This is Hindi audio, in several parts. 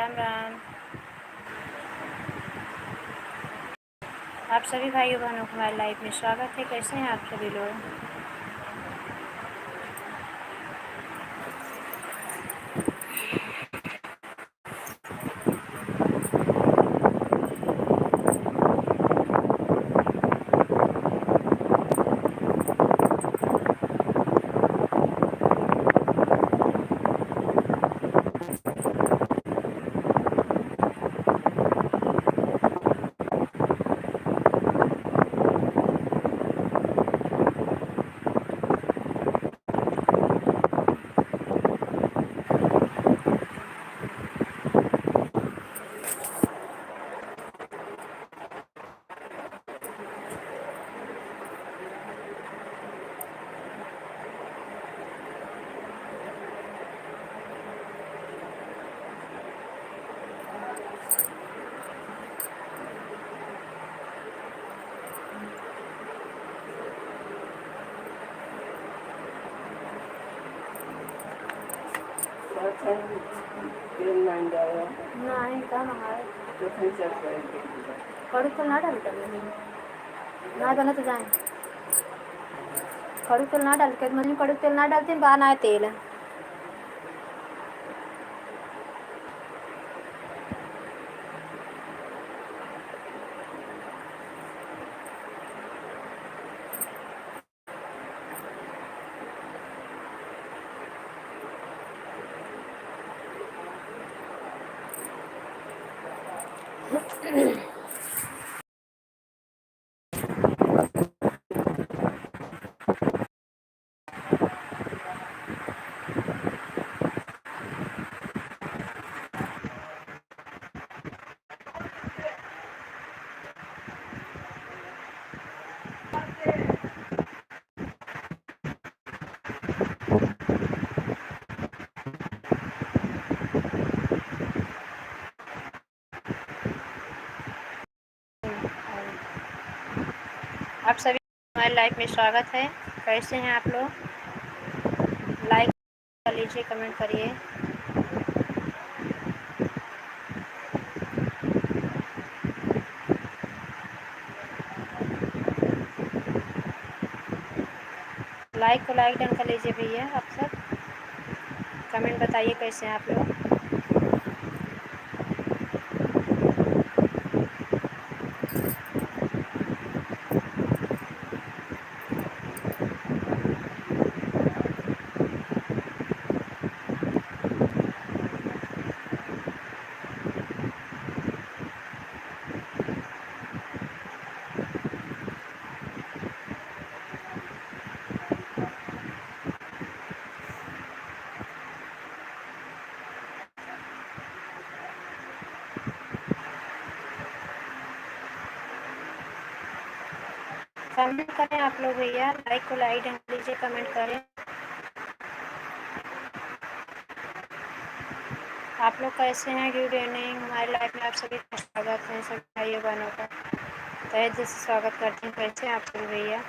राम राम। आप सभी भाइयों बहनों को हमारी लाइफ में स्वागत है। कैसे हैं आप सभी लोग? नहीं कम है कड़ू तेल ना डाल ना बना तो जाए कड़ू तेल ना डाल के मतलब कड़ू तेल ना डालते बाना है तेल। आप सभी हमारी लाइफ में स्वागत है। कैसे हैं आप लोग? लाइक कर लीजिए, कमेंट करिए। लाइक को लाइक डन कर लीजिए भैया। आप सब कमेंट बताइए कैसे हैं आप लोग। कमेंट करें आप लोग भैया, लाइक को लाइक डन कर लीजिए, कमेंट करें। आप लोग कैसे हैं? Good evening. हमारी लाइफ में आप सभी का स्वागत है। सभी भाइयों बहनों का तहे दिल से स्वागत करते हैं। कैसे हैं आप सभी भैया?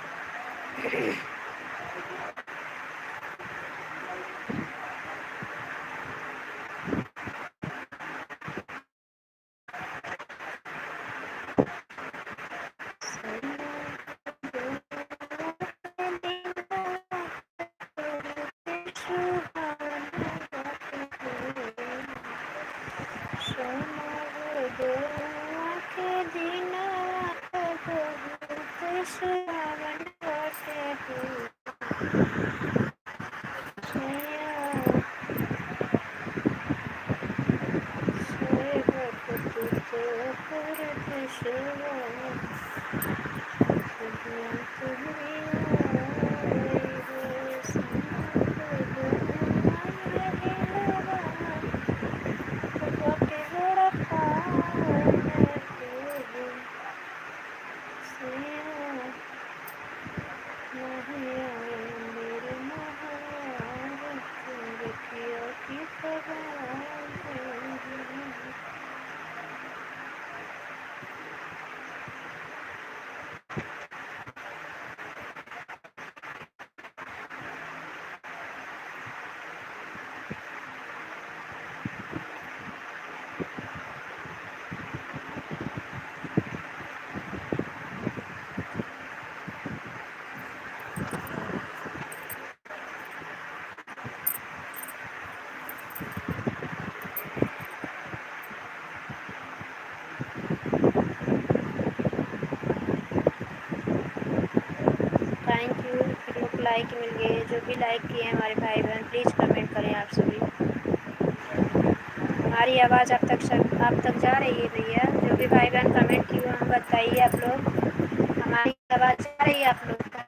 थैंक यू, फिर लोग लाइक मिल गए। जो भी लाइक किए हैं हमारे भाई बहन, प्लीज़ कमेंट करें आप सभी। हमारी आवाज़ आप तक जा रही है भैया? जो भी भाई बहन कमेंट किए हैं बताइए आप लोग, हमारी आवाज़ जा रही है आप लोग तक,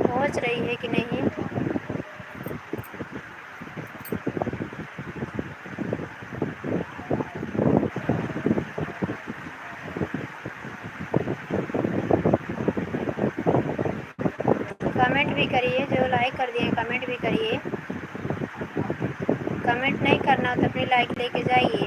पहुँच रही है कि नहीं? कमेंट भी करिए, जो लाइक कर दिए कमेंट भी करिए। कमेंट नहीं करना तो अपनी लाइक लेके जाइए।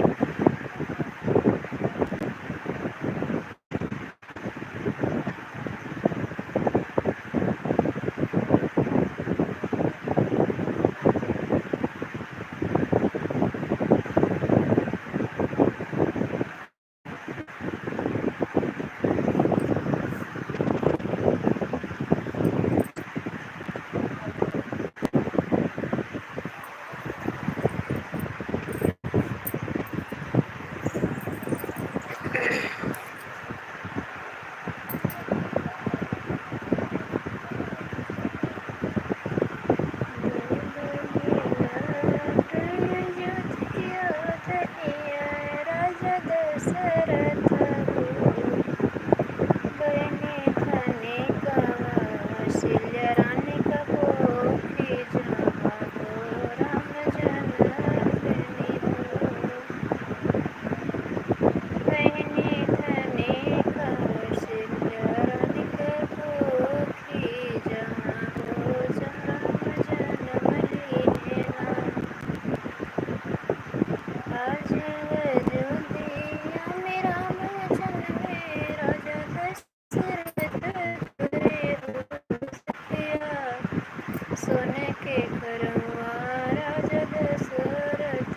सोने के करवा राजा दशरथ,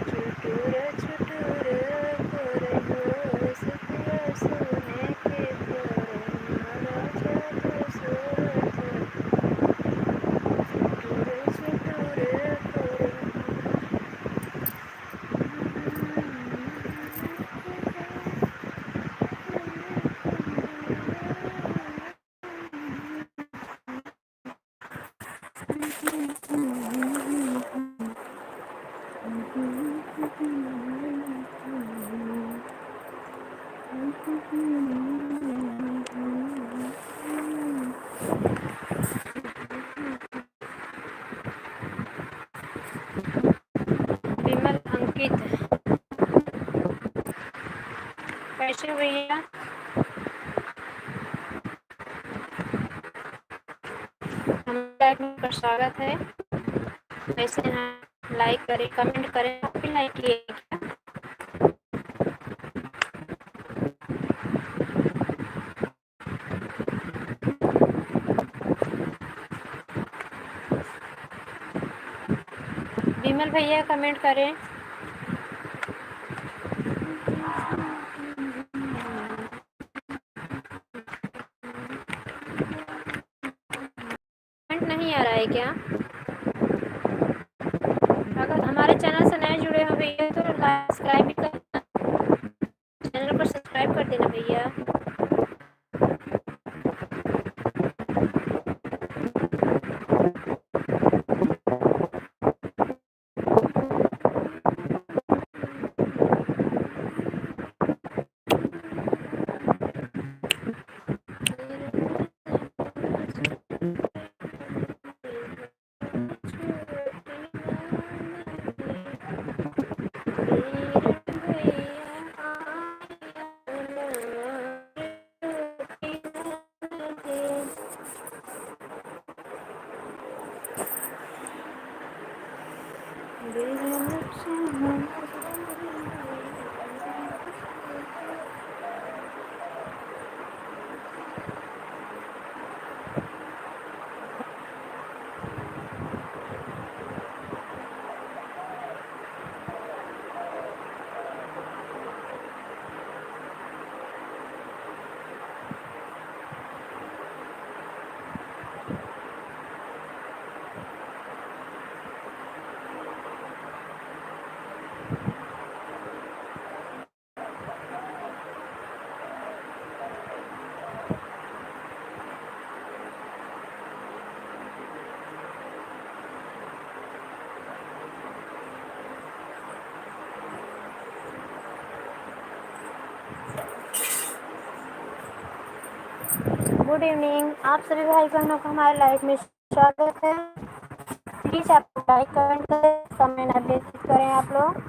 चुटुर चुटुर करयो सखिया, सोने के करवा राजा दशरथ, चुटुर चुटुर करयो। विमल अंकित, कैसे हो भैया? हमारे में का स्वागत है। कैसे हैं? लाइक करें, कमेंट करें। आप भी लाइक किए क्या? विमल भैया कमेंट करें। कमेंट नहीं आ रहा है क्या? अगर हमारे चैनल से नए जुड़े हो भैया तो सब्सक्राइब भी कर, चैनल को सब्सक्राइब कर देना भैया। Good evening. आप सभी भाई बहनों का हमारे लाइव में स्वागत है। प्लीज़ आप लाइक कमेंट करें, कमेंट अपडेट करें आप लोग।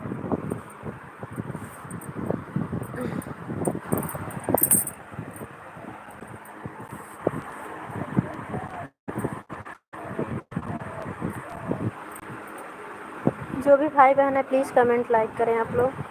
जो भी भाई बहन है प्लीज़ कमेंट लाइक करें आप लोग।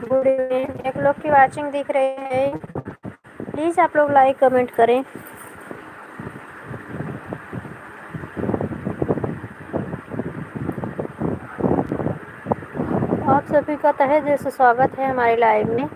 Good evening. एक लोग की वाचिंग दिख रही है, प्लीज़ आप लोग लाइक कमेंट करें। आप सभी का तहे दिल से स्वागत है हमारे लाइव में।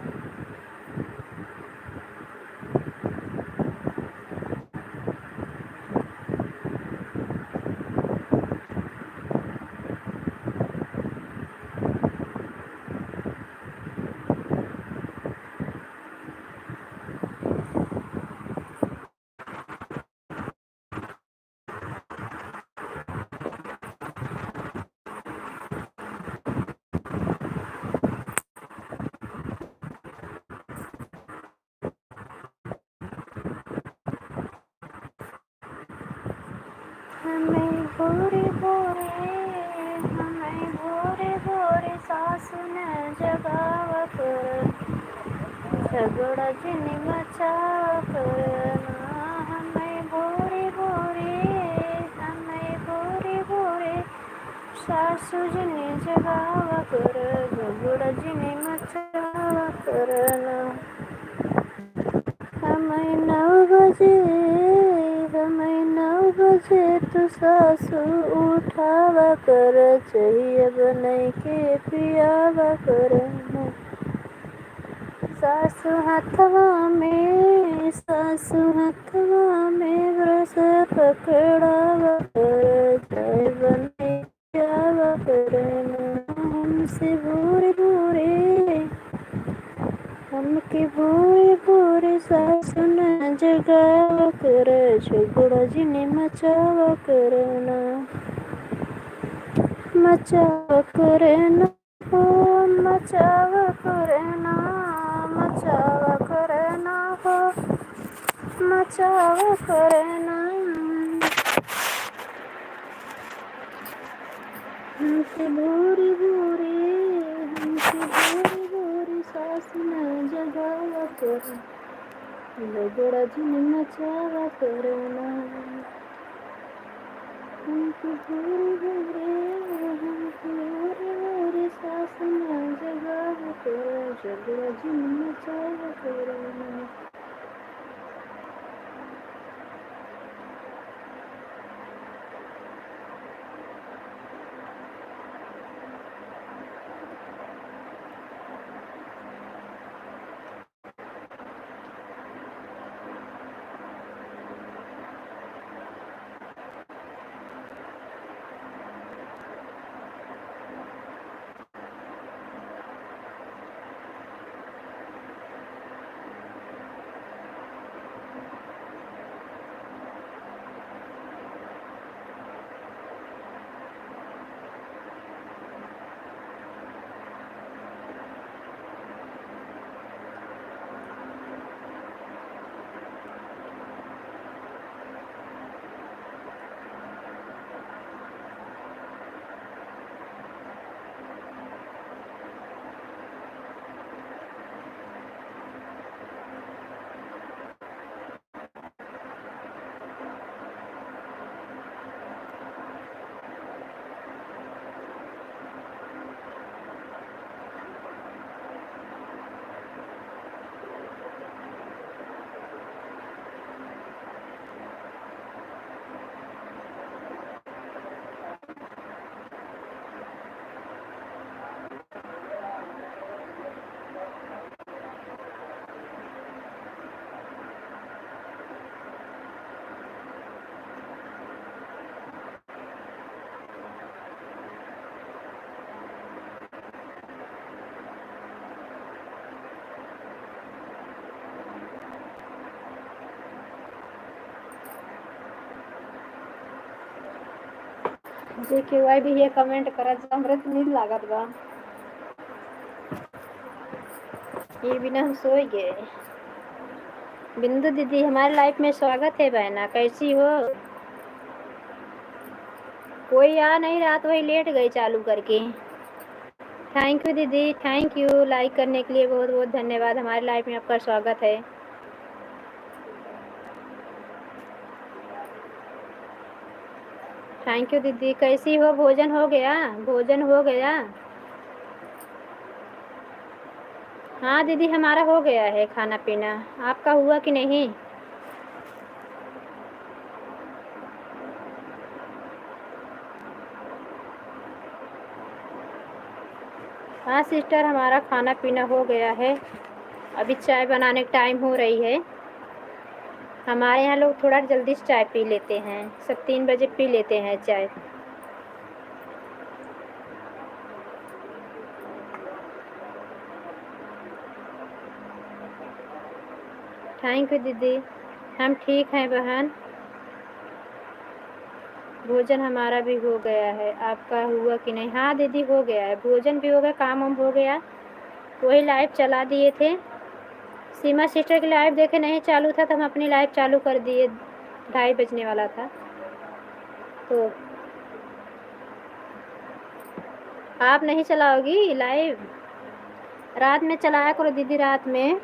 हमें भोरे भोरे सासु न जगावत, झगड़ा जिनी मचावत ना। हमें भोरे भोरे सासु जिनी जगावत, झगड़ा जिनी मचावत ना। हमें 9 बजे तो सासु उठावा कर, चाहिए बनाई के पियावा कर। सासु हथवा में ब्रश पकड़ावा कर, चाय बनाई पियावा कर। हमके भोरे भोरे सासु न जगावा कर, झगड़ा जिने मचावा करना। मचावा करना हो, मचावा करना, मचावा करना हो, मचावा करना। हमके भोरे भोरे सासु न जगावा कर, झगड़ा जिने मचावा करना। हमके भोरे सासु न जगावा कर, झगड़ा जिने मचावा करना। जे के भी ये कमेंट करा अमृत नींद लागत बा। ये बिना हम सो गए। बिंदु दीदी हमारे लाइफ में स्वागत है बहना, कैसी हो? कोई आ नहीं रहा तो वही लेट गई चालू करके। थैंक यू दीदी, थैंक यू लाइक करने के लिए बहुत बहुत धन्यवाद। हमारे लाइफ में आपका स्वागत है। थैंक यू दीदी। कैसी हो? भोजन हो गया? भोजन हो गया? हाँ दीदी हमारा हो गया है खाना पीना, आपका हुआ कि नहीं? हाँ सिस्टर हमारा खाना पीना हो गया है। अभी चाय बनाने का टाइम हो रही है। हमारे यहाँ लोग थोड़ा जल्दी से चाय पी लेते हैं, सब 3 बजे पी लेते हैं चाय। थैंक यू दीदी। हम ठीक हैं बहन। भोजन हमारा भी हो गया है, आपका हुआ कि नहीं? हाँ दीदी हो गया है, भोजन भी हो गया, काम वाम हो गया। वही लाइव चला दिए थे। सीमा सिस्टर की लाइव देखे नहीं चालू था तो हम अपनी लाइव चालू कर दिए, 2:30 बजने वाला था तो। आप नहीं चलाओगी लाइव? रात में चलाया करो दीदी, रात में।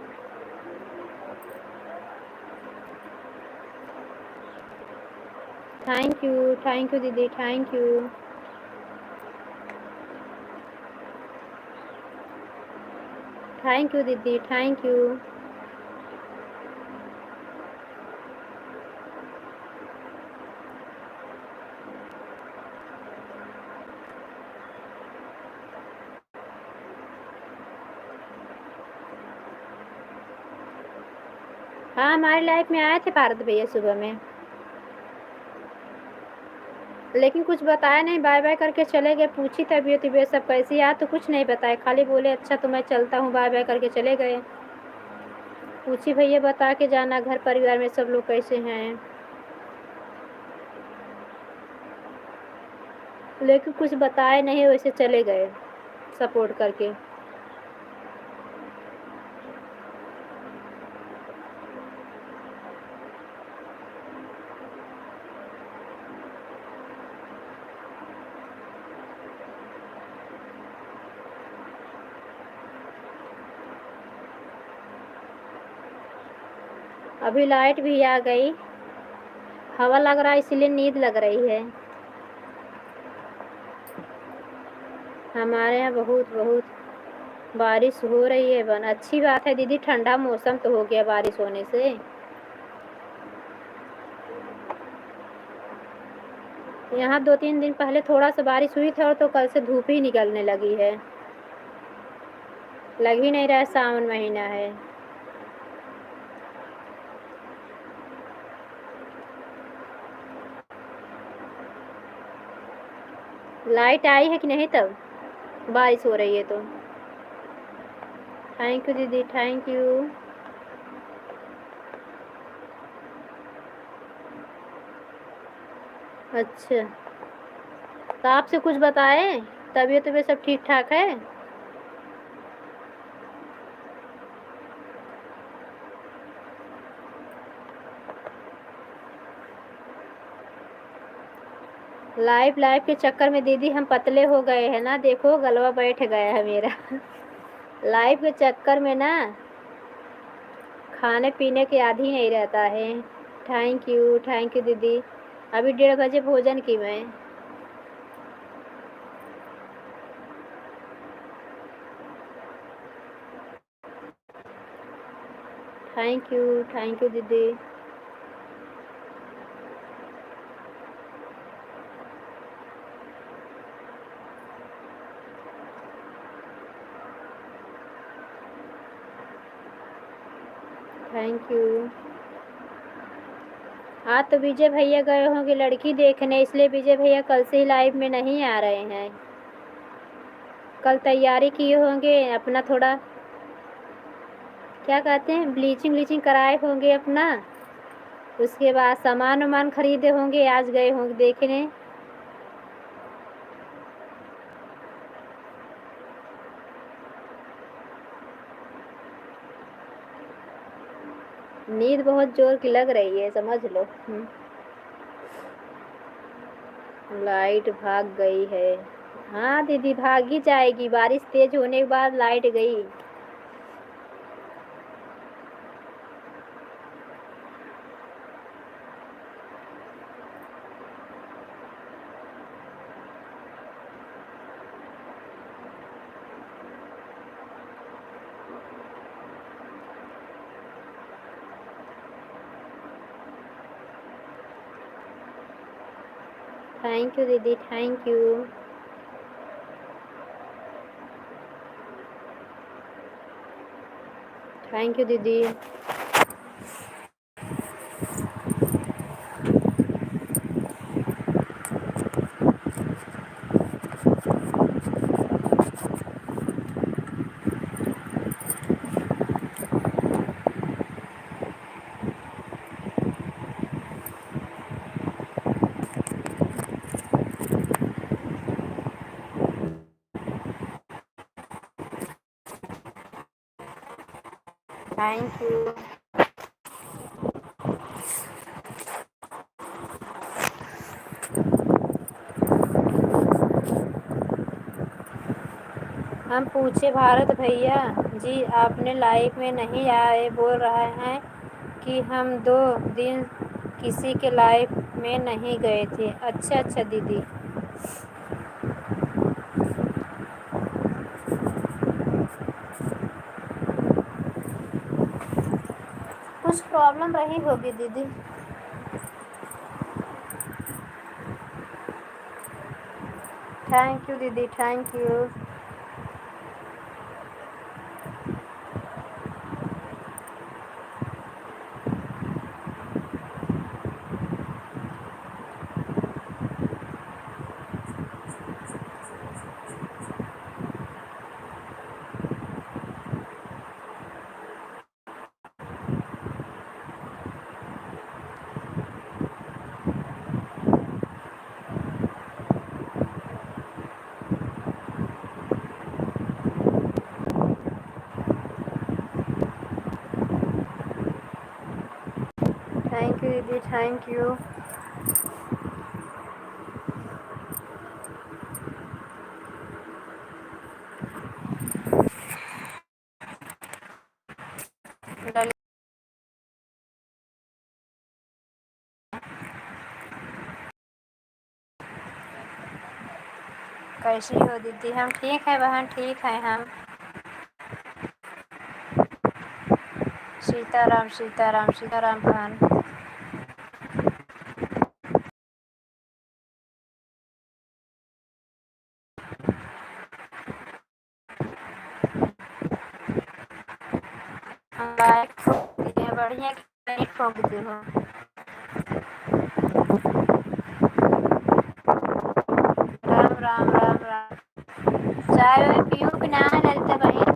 थैंक यू दीदी, थैंक यू। थैंक यू दीदी, थैंक यू। हाँ हमारी लाइफ में आए थे पारद भैया सुबह में, लेकिन कुछ बताया नहीं, बाय बाय करके चले गए। पूछी तबीयत तबीयत सब कैसी है, तो कुछ नहीं बताए, खाली बोले अच्छा तो मैं चलता हूँ, बाय बाय करके चले गए। पूछी भैया बता के जाना घर परिवार में सब लोग कैसे हैं, लेकिन कुछ बताए नहीं, वैसे चले गए सपोर्ट करके। अभी लाइट भी आ गई, हवा लग रहा है इसलिए नींद लग रही है। हमारे यहाँ बहुत बहुत बारिश हो रही है बन, अच्छी बात है दीदी, ठंडा मौसम तो हो गया बारिश होने से। यहाँ 2-3 दिन पहले थोड़ा सा बारिश हुई थी और तो कल से धूप ही निकलने लगी है, लग ही नहीं रहा है सावन महीना है। लाइट आई है कि नहीं तब बारिश हो रही है तो? थैंक यू दीदी, थैंक यू। अच्छा तो आपसे कुछ बताएं, तबीयत तबीयत सब ठीक ठाक है? लाइव लाइव के चक्कर में दीदी हम पतले हो गए हैं ना, देखो गलवा बैठ गया है मेरा लाइव के चक्कर में ना खाने पीने के आदि नहीं रहता है। थैंक यू दीदी। अभी 1:30 बजे भोजन की मैं। थैंक यू दीदी। Thank you. आज तो विजय भैया गए होंगे लड़की देखने, इसलिए विजय भैया कल से ही लाइव में नहीं आ रहे हैं। कल तैयारी किए होंगे अपना, थोड़ा क्या कहते हैं, ब्लीचिंग व्लीचिंग कराए होंगे अपना, उसके बाद सामान वामान खरीदे होंगे, आज गए होंगे देखने। नींद बहुत जोर की लग रही है, समझ लो। लाइट भाग गई है। हाँ दीदी, भाग ही जाएगी, बारिश तेज होने के बाद लाइट गई। थैंक यू दीदी, थैंक यू। थैंक यू दीदी। Thank you. हम पूछे भारत भैया जी, आपने लाइव में नहीं आए, बोल रहे हैं कि हम 2 दिन किसी के लाइव में नहीं गए थे। अच्छा अच्छा दीदी। कुछ प्रॉब्लम रही होगी दीदी। थैंक यू दीदी, थैंक यू। थैंक यू दीदी, थैंक यू। कैसी हो दीदी? हम ठीक है बहन, ठीक है हम। सीताराम सीताराम सीताराम बहन। हम लाइक ठोक दिए हैं, बढ़िया कि नहीं ठोक दी हो। राम राम राम राम। चाय वाय पियो कि ना ललिता बहन?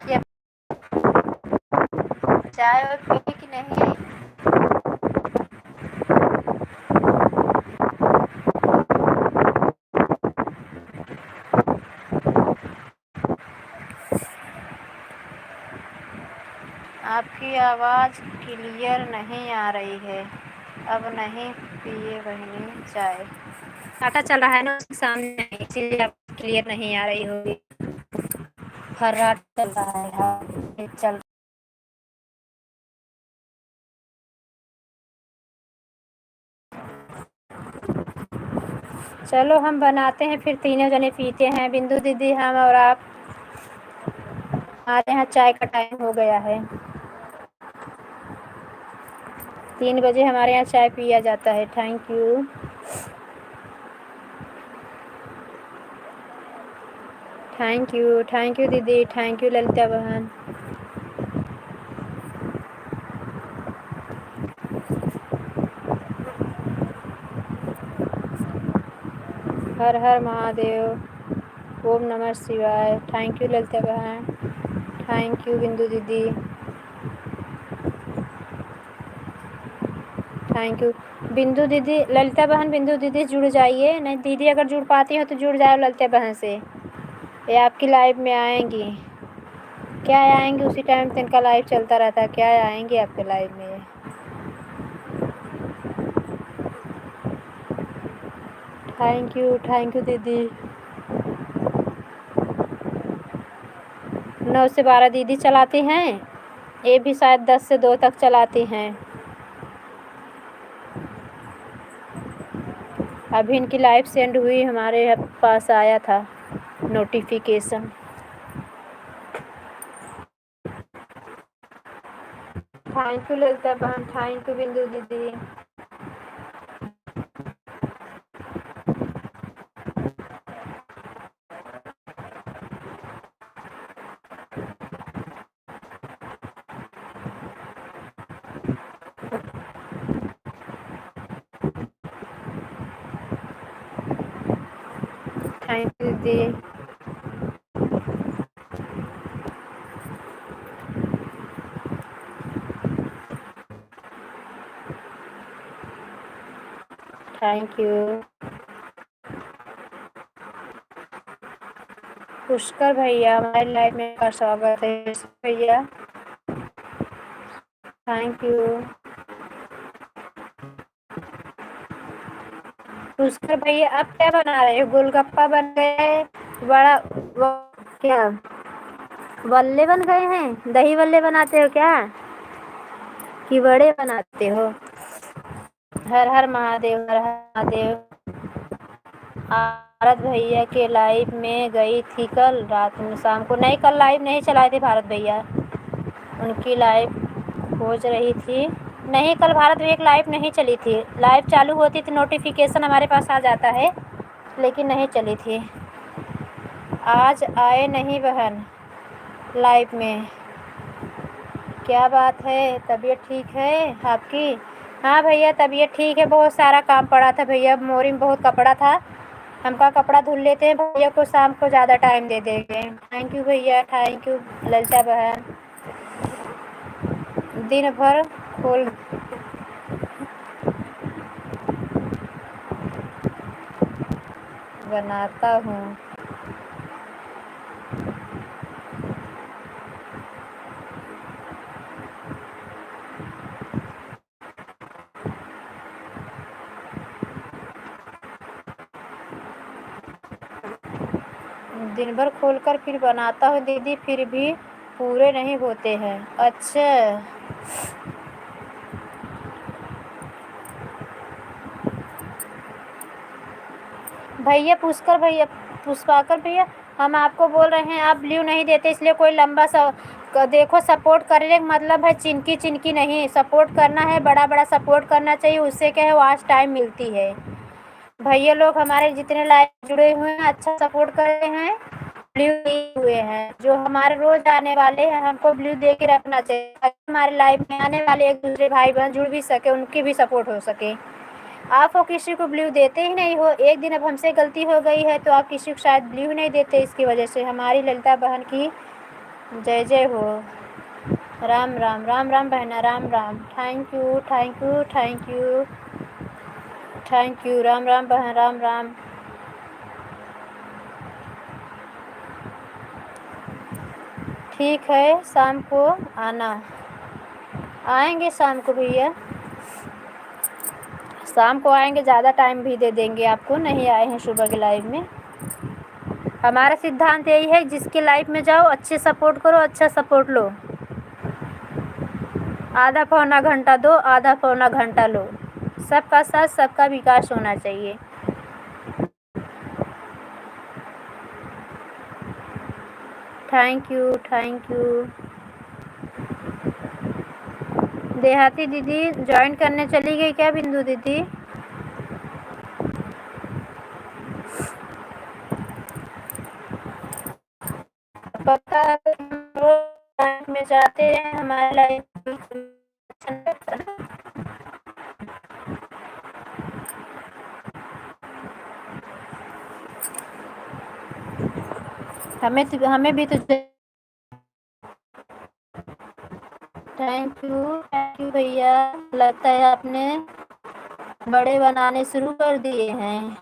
क्या चाय वाय पिए कि नहीं? आपकी आवाज़ क्लियर नहीं आ रही है। अब नहीं पिए बहनी चाय। आटा चल रहा है ना उसके सामने, इसीलिए आप क्लियर नहीं आ रही होगी। फर्राट चल रहा है। हाँ चल। चलो हम बनाते हैं, फिर तीनों जने पीते हैं, बिंदु दीदी, हम और आप। हमारे यहाँ चाय का टाइम हो गया है। 3 बजे हमारे यहाँ चाय पिया जाता है। Thank you. थैंक यू दीदी, थैंक यू ललिता बहन। हर हर महादेव। ओम नमः शिवाय। थैंक यू ललिता बहन, थैंक यू बिंदु दीदी, थैंक यू बिंदु दीदी। ललिता बहन बिंदु दीदी जुड़ जाइए, नहीं दीदी अगर जुड़ पाती हो तो जुड़ जाओ ललिता बहन से, ये आपकी लाइव में आएंगी। क्या आएंगे उसी टाइम से इनका लाइव चलता रहता है, क्या आएंगे आपके लाइव में। थैंक यू दीदी। 9 से 12 दीदी चलाती हैं, ये भी शायद 10 से 2 तक चलाती हैं। अभी इनकी लाइव सेंड हुई, हमारे पास आया था नोटिफिकेशन। थैंक यू ललिता बहन, थैंक यू बिंदु दीदी। थैंक यू दीदी। थैंक यू पुष्कर भैया, हमारे लाइव में का स्वागत है भैया, थैंक यू। पुष्कर भैया आप क्या बना रहे हो? गोलगप्पा बन गए, बड़ा क्या बल्ले बन गए हैं? दही बल्ले बनाते हो क्या कि बड़े बनाते हो? हर हर महादेव, हर हर महादेव। भारत भैया के लाइव में गई थी कल रात में, शाम को नहीं, कल लाइव नहीं चलाए थे भारत भैया, उनकी लाइव खोज रही थी। नहीं, कल भारत भैया की लाइव नहीं चली थी, लाइव चालू होती थी नोटिफिकेशन हमारे पास आ जाता है, लेकिन नहीं चली थी। आज आए नहीं बहन लाइव में, क्या बात है? तबीयत ठीक है आपकी? हाँ भैया तबीयत ठीक है, बहुत सारा काम पड़ा था भैया, मोरी में बहुत कपड़ा था, हमका कपड़ा धुल लेते हैं, भैया को शाम को ज़्यादा टाइम दे देंगे। थैंक यू भैया, थैंक यू ललिता बहन। दिन भर खोल बनाता हूँ। दिन भर खोलकर फिर बनाता हूँ दीदी, फिर भी पूरे नहीं होते हैं। अच्छा भैया, पुष्पाकर भैया, हम आपको बोल रहे हैं, आप ब्लू नहीं देते, इसलिए कोई लंबा सा देखो, सपोर्ट करने का मतलब है चिनकी चिनकी नहीं, सपोर्ट करना है, बड़ा बड़ा सपोर्ट करना चाहिए, उससे क्या है वॉच टाइम मिलती है। भैया लोग हमारे जितने लाइव जुड़े हुए हैं अच्छा सपोर्ट कर रहे हैं, ब्लू दिए हुए हैं, जो हमारे रोज आने वाले हैं हमको ब्लू दे के रखना चाहिए, हमारे लाइव में आने वाले एक दूसरे भाई बहन जुड़ भी सके, उनकी भी सपोर्ट हो सके। आप वो किसी को ब्लू देते ही नहीं हो, एक दिन अब हमसे गलती हो गई है तो आप किसी को शायद ब्लू नहीं देते, इसकी वजह से। हमारी ललिता बहन की जय जय हो। राम राम, राम राम बहना, Ram Ram. Thank you thank you thank you thank you. Ram Ram बहन, राम राम। ठीक है, शाम को आना। आएंगे शाम को भैया, शाम को आएंगे, ज़्यादा टाइम भी दे देंगे आपको, नहीं आए हैं सुबह के लाइव में। हमारा सिद्धांत यही है, जिसके लाइफ में जाओ अच्छे सपोर्ट करो, अच्छा सपोर्ट लो, आधा पौना घंटा दो, आधा पौना घंटा लो, सबका साथ सबका विकास होना चाहिए। Thank you. देहाती दीदी ज्वाइन करने चली गई क्या बिंदु दीदी? पक्का में जाते हैं हमारे लाइफ हमें भी तो। थैंक यू भैया, लगता है आपने बड़े बनाने शुरू कर दिए हैं।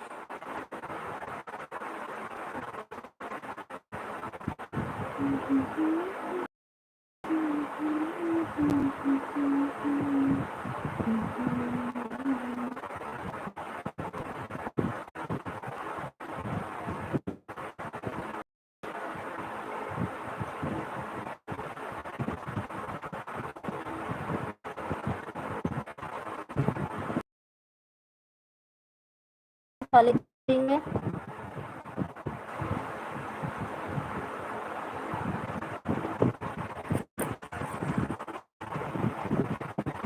खाली है।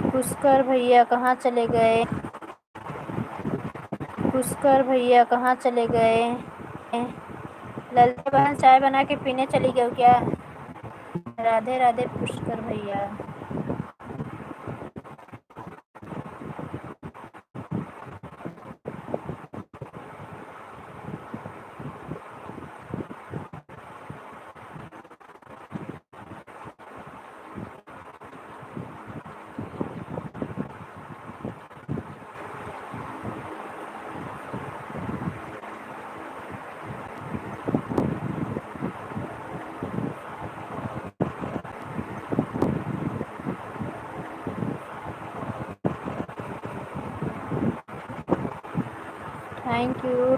पुष्कर भैया कहाँ चले गए? पुष्कर भैया कहाँ चले गए? ललिता बहन चाय बना के पीने चली गई क्या? राधे राधे पुष्कर भैया।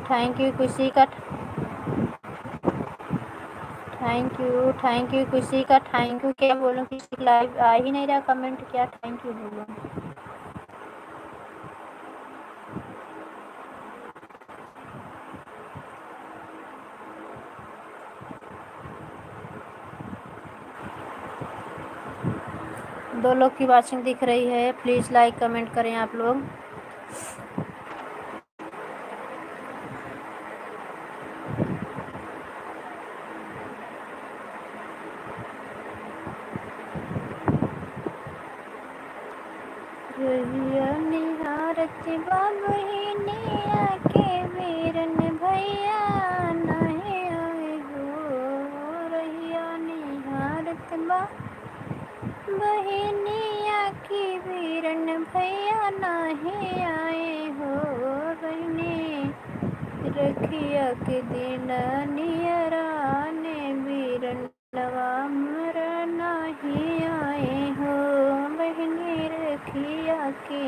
थैंक यू खुशी का। थैंक यू खुशी का। थैंक यू क्या बोलूं? किसी लाइव आ ही नहीं रहा कमेंट, क्या थैंक यू बोलूं? दो लोग की वाचिंग दिख रही है, प्लीज़ लाइक कमेंट करें आप लोग। रहिया निहारत बा बहिनिया के वीरन भैया नहीं आए हो। रहिया निहारत बा बहिनिया की वीरन भैया नहीं आए हो। बहनी रखिया के दिन नियराने वीरन लवा मर नहीं आए हो। बहनी रखिया के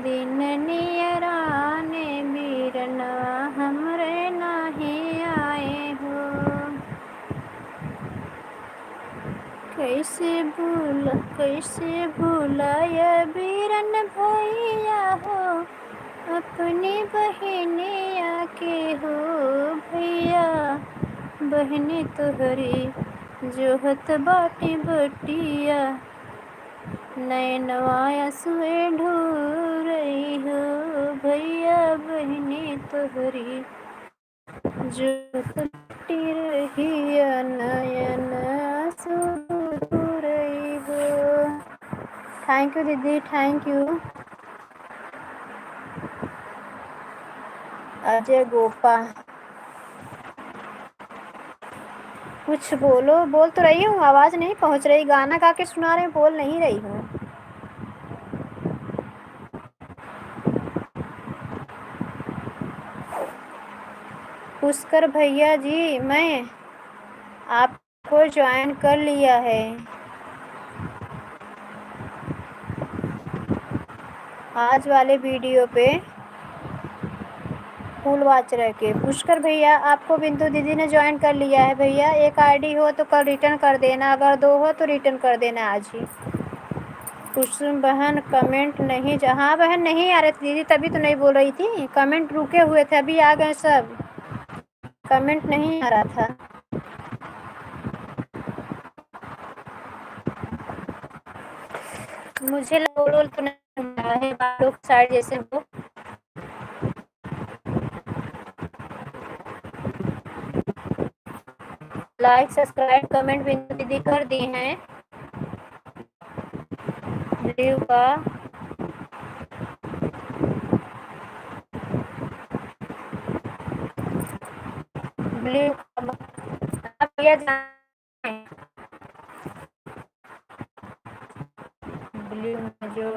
दिन नियराने वीरनवा हमरे नहीं आए हो। कैसे भूलाया वीरन भैया हो अपनी बहनिया के हो। भैया बहनी तोहरी जोहत बाटी बटिया नैनवा आंसुए ढूर रही हो। भैया बहनी तोहरी जोहत बाटी रहिया नयन आंसू ढूर रही हो। थैंक यू दीदी, थैंक यू। अजय गोपा कुछ बोलो। बोल तो रही हूँ, आवाज़ नहीं पहुँच रही। गाना गा के सुना रहे, बोल नहीं रही हूँ। पुष्कर भैया जी, मैं आपको ज्वाइन कर लिया है। आज वाले वीडियो पे फुल वॉच रह के। पुष्कर भैया आपको बिंदु दीदी ने ज्वाइन कर लिया है। भैया एक आईडी हो तो कल रिटर्न कर देना, अगर दो हो तो रिटर्न कर देना आज ही। कुसुम बहन कमेंट नहीं। हाँ बहन नहीं आ रही थी दीदी, तभी तो नहीं बोल रही थी। कमेंट रुके हुए थे, अभी आ गए सब। कमेंट नहीं आ रहा था। मुझे रोल तो नहीं आ रहा है, बालों साइड जैसे हो। लाइक सब्सक्राइब कमेंट बिंदु दीदी कर दी हैं। ब्लू का ब्लू का ब्लू में जो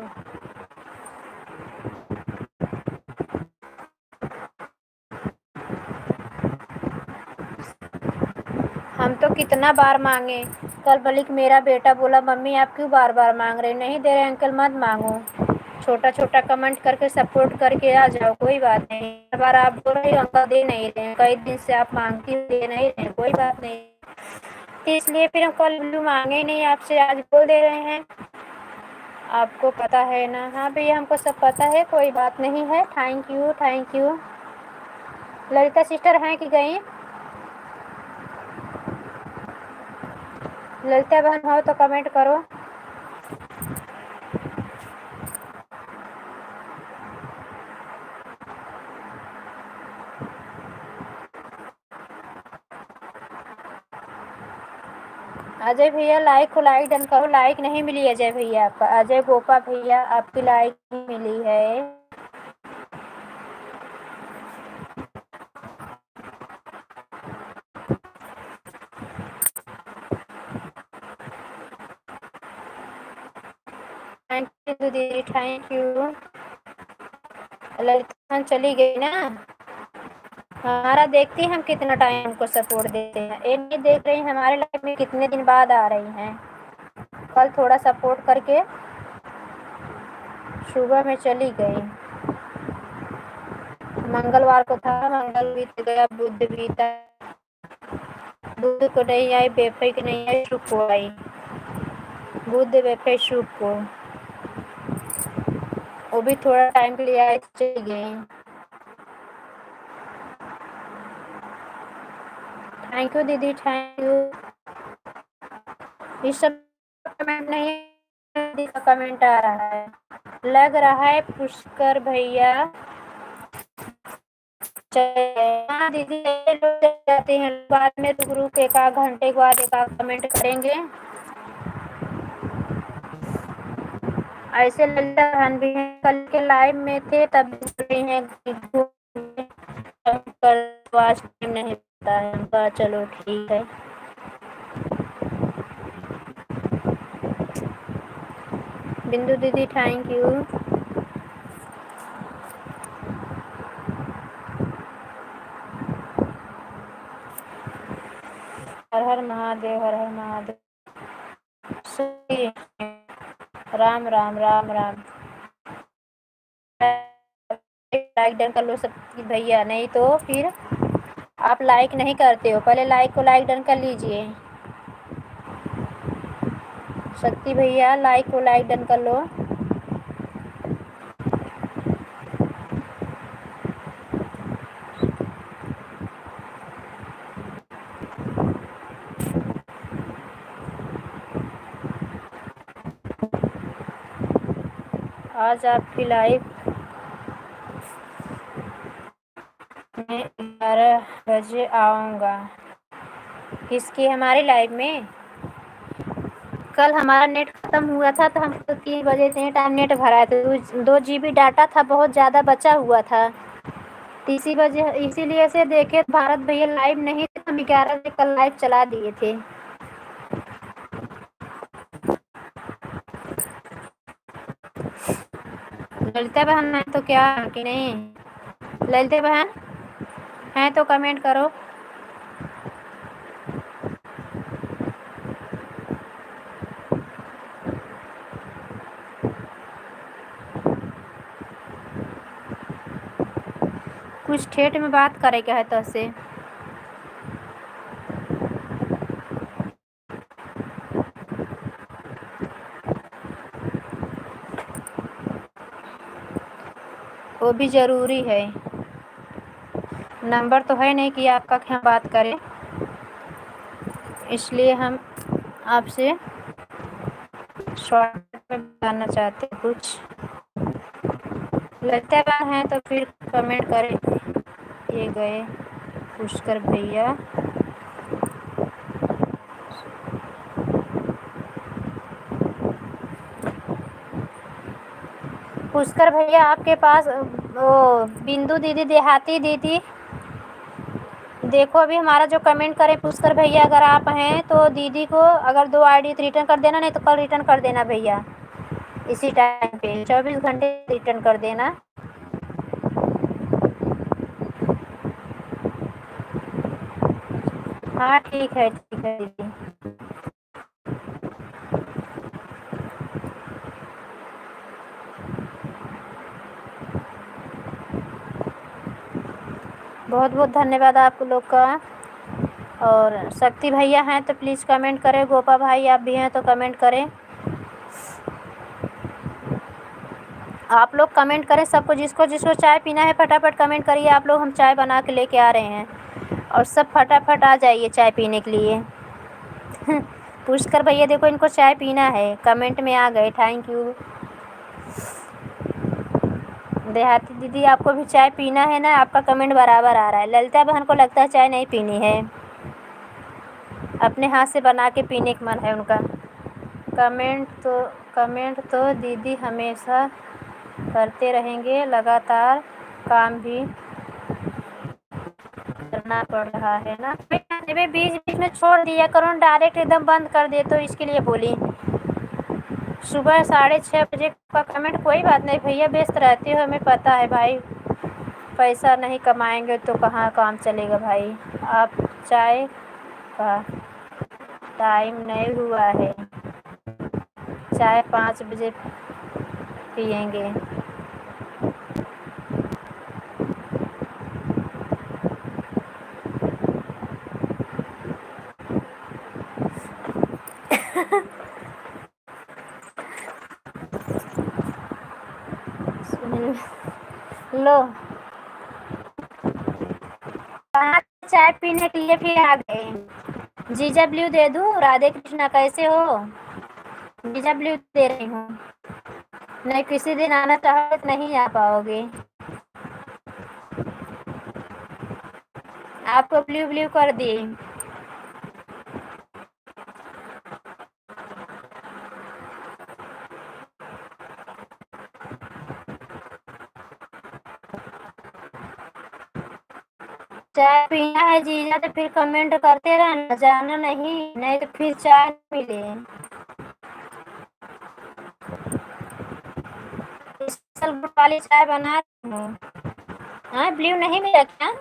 हम तो कितना बार मांगे। कल बल्कि मेरा बेटा बोला मम्मी आप क्यों बार बार मांग रहे? नहीं दे रहे अंकल मत मांगो। छोटा छोटा कमेंट करके सपोर्ट करके आ जाओ, कोई बात नहीं। हर बार आप बोल रही हो अंकल दे नहीं रहे हैं, कई दिन से आप मांगती हो दे नहीं रहे हैं, कोई बात नहीं। तो इसलिए फिर हम कल ब्लू मांगे ही नहीं आपसे, आज बोल दे रहे हैं। आपको पता है ना? हाँ भैया हमको सब पता है, कोई बात नहीं है। Thank you thank you. Lalita sister हैं कि गई? ललिता बहन हो तो कमेंट करो। अजय भैया लाइक को लाइक डन करो। लाइक नहीं मिली अजय भैया आपका। अजय गोपा भैया आपकी लाइक नहीं मिली है। थैंक यू दीदी, थैंक यू। ललिता चली गई ना? हमारा देखती हम कितना टाइम को सपोर्ट देते हैं। ये नहीं देख रही हमारे लाइफ में कितने दिन बाद आ रही हैं। कल थोड़ा सपोर्ट करके सुबह में चली गई। मंगलवार को था, मंगल बीत गया, बुध बीता, बुध को नहीं आई, बेफे की नहीं आई, शुक्र को आई। बुध बेफे शुक्र को, वो भी थोड़ा टाइम के लिए आई, चली गई। थैंक यू दीदी, थैंक यू। इस सब कमेंट नहीं, कमेंट आ रहा है, लग रहा है पुष्कर भैया हाँ दीदी लोग जाते हैं, बाद में रुक रुक एक आध घंटे के बाद एक आध कमेंट करेंगे। ऐसे ललिता बहन भी हैं, कल के लाइव में थे तब रही हैं आज टाइम नहीं पता है हमका। चलो ठीक है। बिंदु दीदी thank you. Her her Mahadev, her her Mahadev. Ram Ram Ram Ram. Like done कर लो सब भैया, नहीं तो फिर आप लाइक नहीं करते हो। पहले लाइक को लाइक डन कर लीजिए। शक्ति भैया लाइक को लाइक डन कर लो। आज आपकी लाइव मैं 11 बजे आऊँगा। किसकी? हमारी लाइव में। कल हमारा नेट ख़त्म हुआ था तो हम तो 3 बजे से टाइम नेट भरा है, तो 2 GB डाटा था, बहुत ज़्यादा बचा हुआ था। इसीलिए से देखे भारत भैया लाइव नहीं थे, हम 11 बजे कल लाइव चला दिए थे। ललिता बहन है तो क्या कि नहीं? ललिता बहन है तो कमेंट करो। कुछ ठेठ में बात करेगा है तो से। वो भी ज़रूरी है। नंबर तो है नहीं कि आपका क्या बात करें, इसलिए हम आपसे शॉर्ट में बताना चाहते हैं कुछ। लगता है तो फिर कमेंट करें। ये गए पुष्कर भैया। पुष्कर भैया आपके पास वो बिंदु दीदी, देहाती दीदी, देखो अभी हमारा जो कमेंट करे पुष्कर भैया, अगर आप हैं तो दीदी को अगर 2 ID रिटर्न कर देना, नहीं तो कल रिटर्न कर देना भैया, इसी टाइम पे 24 घंटे रिटर्न कर देना। हाँ ठीक है दीदी। बहुत बहुत धन्यवाद आप लोग का। और शक्ति भैया हैं तो प्लीज़ कमेंट करें, गोपा भाई आप भी हैं तो कमेंट करें। आप लोग कमेंट करें, सबको जिसको जिसको चाय पीना है फटाफट कमेंट करिए आप लोग, हम चाय बना के लेके आ रहे हैं और सब फटाफट आ जाइए चाय पीने के लिए। पुष्कर भैया देखो इनको चाय पीना है, कमेंट में आ गए, थैंक यू। देहाती दीदी आपको भी चाय पीना है ना, आपका कमेंट बराबर आ रहा है। ललिता बहन को लगता है चाय नहीं पीनी है, अपने हाथ से बना के पीने का मन है उनका। कमेंट तो दीदी हमेशा करते रहेंगे, लगातार काम भी करना पड़ रहा है ना। बीच बीच में छोड़ दिया करो, डायरेक्ट एकदम बंद कर दे तो इसके लिए बोली। सुबह 6:30 बजे का कमेंट, कोई बात नहीं भैया, व्यस्त रहती हो हमें पता है भाई, पैसा नहीं कमाएंगे तो कहाँ काम चलेगा भाई। आप चाय का टाइम नहीं हुआ है, चाय 5 बजे पियेंगे। लो कहाँ चाय पीने के लिए फिर आ गए। जीजा ब्लू दे दूँ? राधे कृष्णा कैसे हो? जीजा ब्लू दे रही हूँ। नहीं किसी दिन आना चाहो तो नहीं आ पाओगे। आपको ब्लू ब्लू कर दी। चाय पीना है जीजा तो फिर कमेंट करते रहना, जाना नहीं, नहीं तो फिर चाय नहीं मिले। स्पेशल गुड़ वाली चाय बना रही हूँ। हाँ ब्लू नहीं मिला क्या?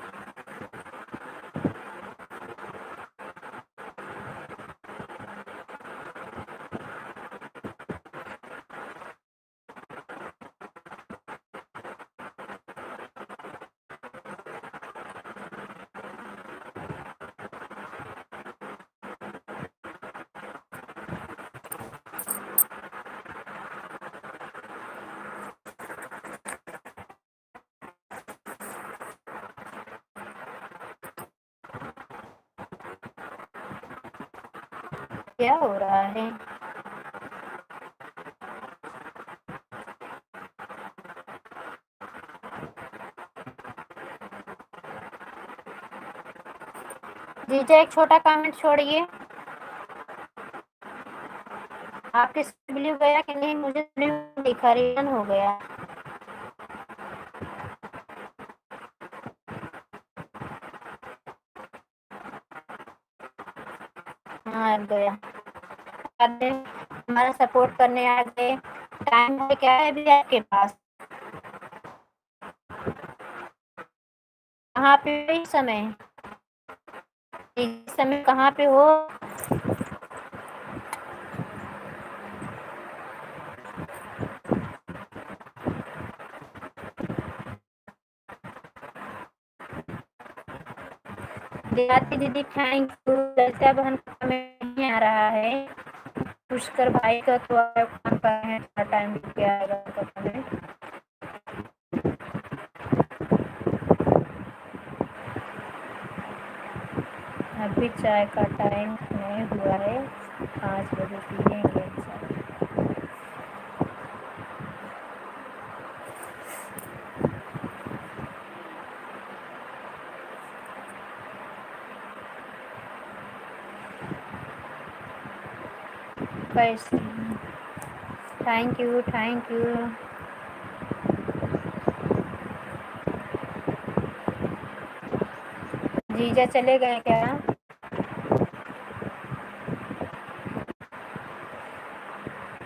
क्या हो रहा है? जीजा एक छोटा कमेंट छोड़िए, आपके ब्लू गया कि नहीं? मुझे ब्लू दिखा, रिटर्न हो गया। हाँ आ गया। हमारा सपोर्ट करने आ गए। टाइम है क्या है अभी आपके पास? कहाँ पे हो इस समय? इस समय कहाँ पे हो? देहाती दीदी थैंक यू। ललिता बहन का कमेंट नहीं आ रहा है। पुष्कर भाई का तो काम कर रहे हैं, थोड़ा टाइम क्या आएगा उनका कमेंट। अभी चाय का टाइम नहीं हुआ है, 5 बजे पियेंगे चाय। कैसे? Thank you thank you. जीजा चले गए क्या?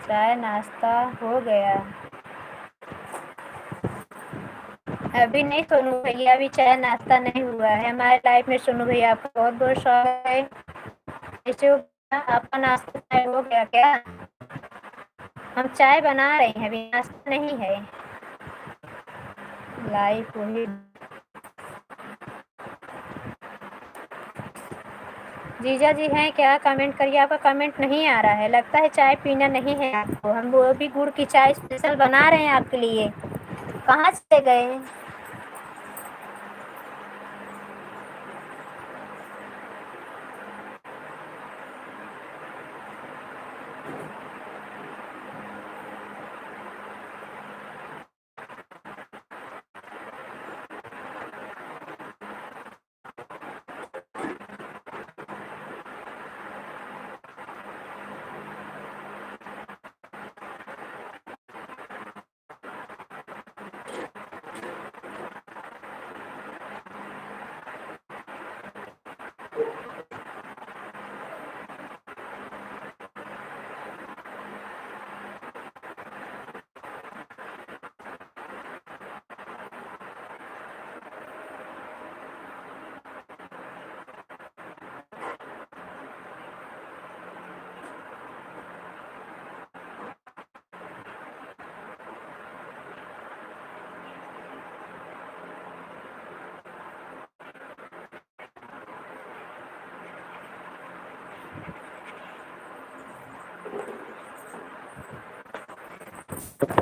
चाय नाश्ता हो गया? अभी नहीं सोनू भैया, अभी चाय नाश्ता नहीं हुआ है हमारे लाइफ में। सोनू भैया आपका बहुत बहुत स्वागत है। कैसे हो? आपका नाश्ता चाय हो गया क्या? हम चाय बना रहे हैं, अभी नाश्ता नहीं है। लाइफ वही जीजा जी हैं क्या? कमेंट करिए। आपका कमेंट नहीं आ रहा है, लगता है चाय पीना नहीं है आपको। हम वो भी गुड़ की चाय स्पेशल बना रहे हैं आपके लिए। कहाँ चले गए?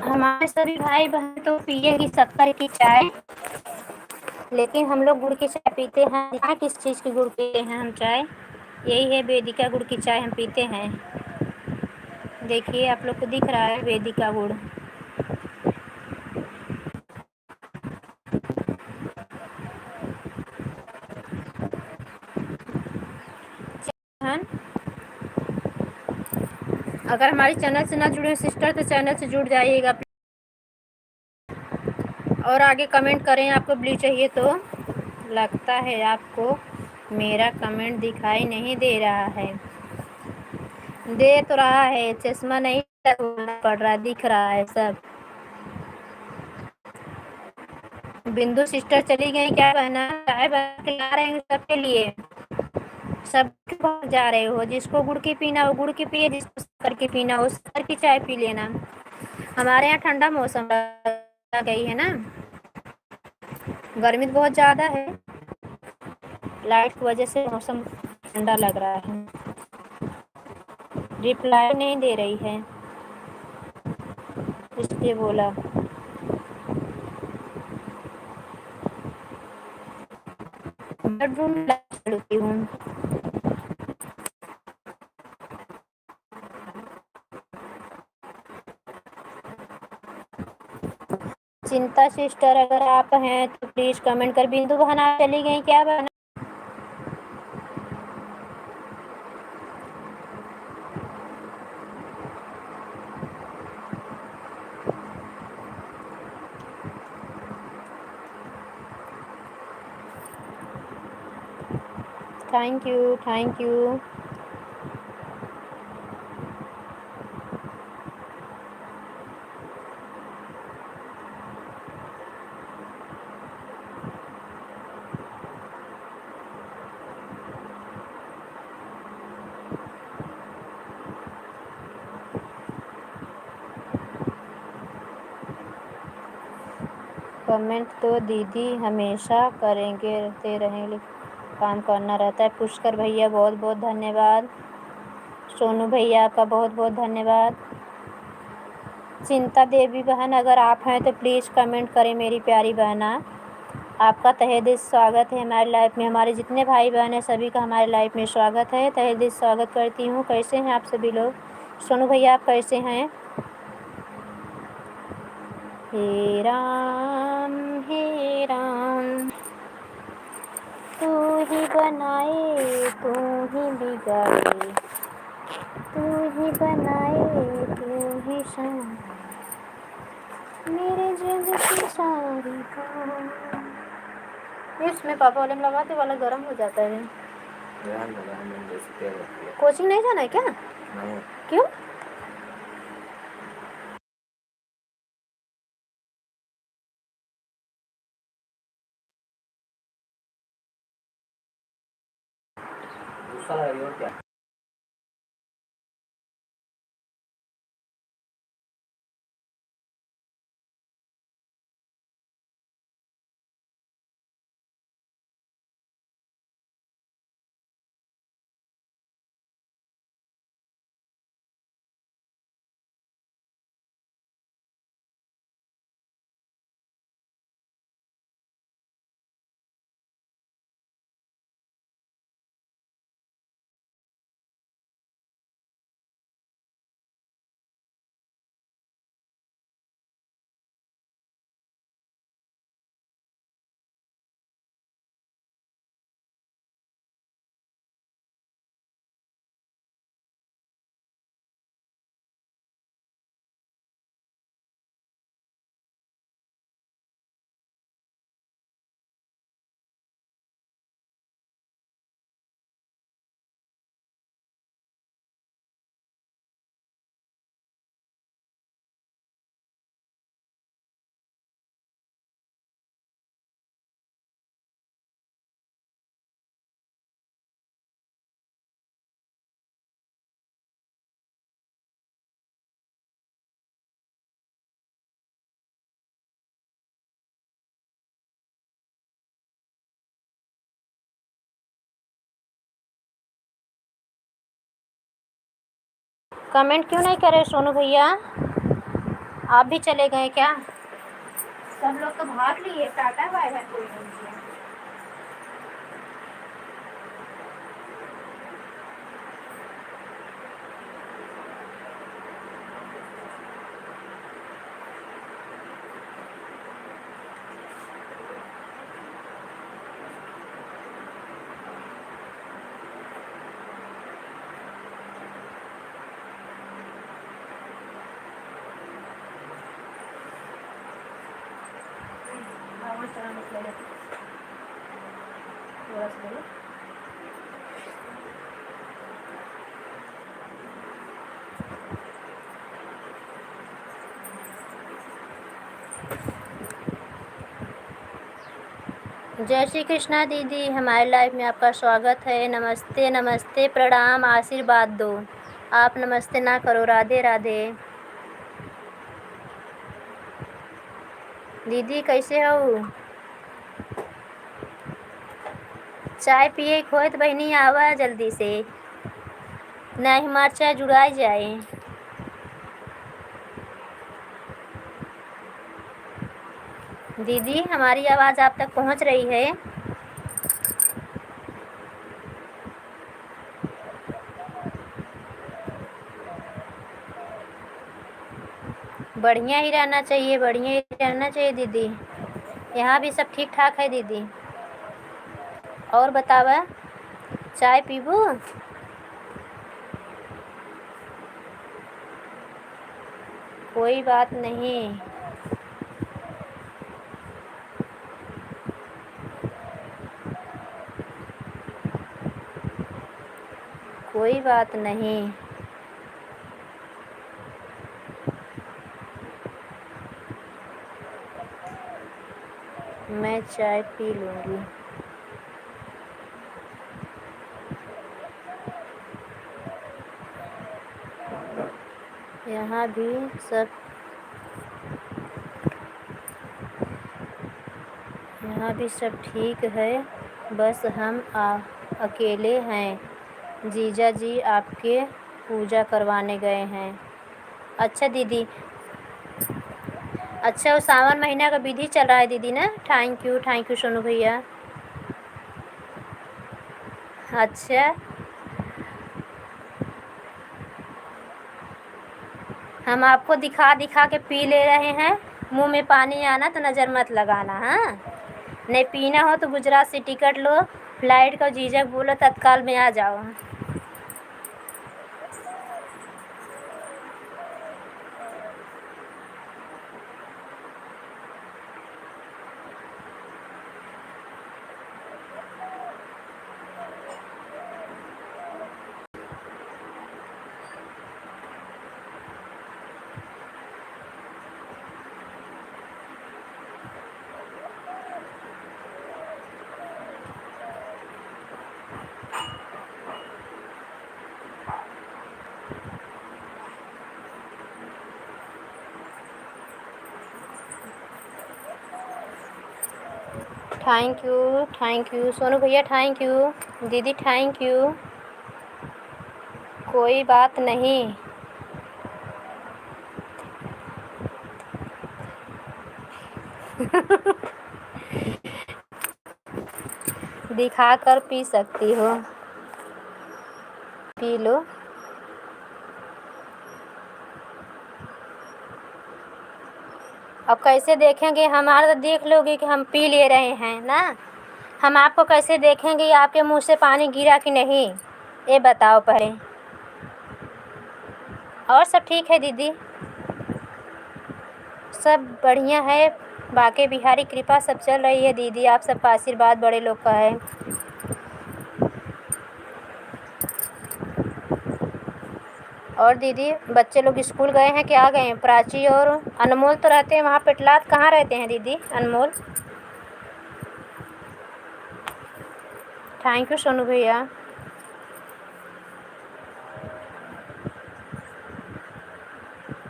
हमारे सभी भाई बहन तो पिएगी शक्कर की चाय, लेकिन हम लोग गुड़ की चाय पीते हैं। यहाँ किस चीज़ की गुड़ पीते हैं हम चाय? यही है वेदिका गुड़ की चाय हम पीते हैं। देखिए आप लोग को दिख रहा है वेदिका गुड़। हाँ, अगर हमारे चैनल से ना जुड़े सिस्टर तो चैनल से जुड़ जाइएगा। और आगे कमेंट करें। आपको ब्लू चाहिए तो लगता है आपको मेरा कमेंट दिखाई नहीं दे रहा है। दे तो रहा है, चश्मा नहीं पड़ रहा, दिख रहा है सब। बिंदु सिस्टर चली गई क्या? बहना चाय बना के ला रहे हैं सबके लिए। सब जा रहे हो, जिसको गुड़ की पीना वो गुड़ की पिए, जिसको शक्कर की पीना वो शक्कर की चाय पी लेना। हमारे यहाँ ठंडा मौसम आ गई है ना, गर्मी तो बहुत ज़्यादा है, लाइट की वजह से मौसम ठंडा लग रहा है। रिप्लाई नहीं दे रही है इसलिए बोला। बेडरूम लड़की हूँ। चिंता सिस्टर अगर आप हैं तो प्लीज़ कमेंट कर। बिंदु बहन आप चली गई क्या बहन? Thank you, thank you. Comment तो दीदी हमेशा करते रहेंगे, काम करना रहता है। पुष्कर भैया बहुत बहुत धन्यवाद। सोनू भैया आपका बहुत बहुत धन्यवाद। चिंता देवी बहन अगर आप हैं तो प्लीज़ कमेंट करें मेरी प्यारी बहना। आपका तहे दिल स्वागत है हमारी लाइफ में। हमारे जितने भाई बहन हैं सभी का हमारी लाइफ में स्वागत है, तहे दिल स्वागत करती हूँ। कैसे हैं आप सभी लोग? सोनू भैया आप कैसे हैं? हे राम तू ही बनाए तू ही बिगाड़े, तू ही बनाए तू ही शान मेरे जग की सारी खान। इसमें पापा वाले में लगाते वाला गर्म हो जाता है। कोचिंग नहीं जाना है क्या? नहीं। क्यों? गुस्सा लगी और क्या? कमेंट क्यों नहीं करे सोनू भैया? आप भी चले गए क्या? सब लोग तो भाग लिए, टाटा बाय बाय कोई नहीं किया। जय श्री कृष्णा दीदी, हमारे लाइफ में आपका स्वागत है। नमस्ते नमस्ते, प्रणाम, आशीर्वाद दो। आप नमस्ते ना करो। राधे राधे। दीदी कैसे हो? चाय पिए खोए तो बहनी आवा जल्दी से, नहीं हमार चाय जुड़ाई जाए। दीदी हमारी आवाज़ आप तक पहुंच रही है? बढ़िया ही रहना चाहिए, बढ़िया ही रहना चाहिए दीदी। यहाँ भी सब ठीक ठाक है दीदी। और बतावा, चाय पीबू? कोई बात नहीं। कोई बात नहीं। मैं चाय पी लूँगी। यहाँ भी सब ठीक है, बस हम अकेले हैं। जीजा जी आपके पूजा करवाने गए हैं। अच्छा दीदी, अच्छा वो सावन महीना का विधि चल रहा है दीदी ना? थैंक यू सोनू भैया। अच्छा, हम आपको दिखा दिखा के पी ले रहे हैं। मुंह में पानी आना तो नज़र मत लगाना। हाँ, नहीं पीना हो तो गुजरात से टिकट लो, फ्लाइट का जीजा बोलो तत्काल में आ जाओ। थैंक यू सोनू भैया, थैंक यू दीदी, थैंक यू। कोई बात नहीं। दिखा कर पी सकती हो, पी लो। अब कैसे देखेंगे? हमारा तो देख लोगे कि हम पी ले रहे हैं ना। हम आपको कैसे देखेंगे आपके मुंह से पानी गिरा कि नहीं, ये बताओ पहले। और सब ठीक है दीदी, सब बढ़िया है। बाके बिहारी कृपा सब चल रही है दीदी, आप सबका आशीर्वाद बड़े लोग का है। और दीदी बच्चे लोग स्कूल गए हैं कि आ गए हैं? प्राची और अनमोल तो रहते हैं वहाँ पेटलाद। कहाँ रहते हैं दीदी अनमोल? थैंक यू सोनू भैया।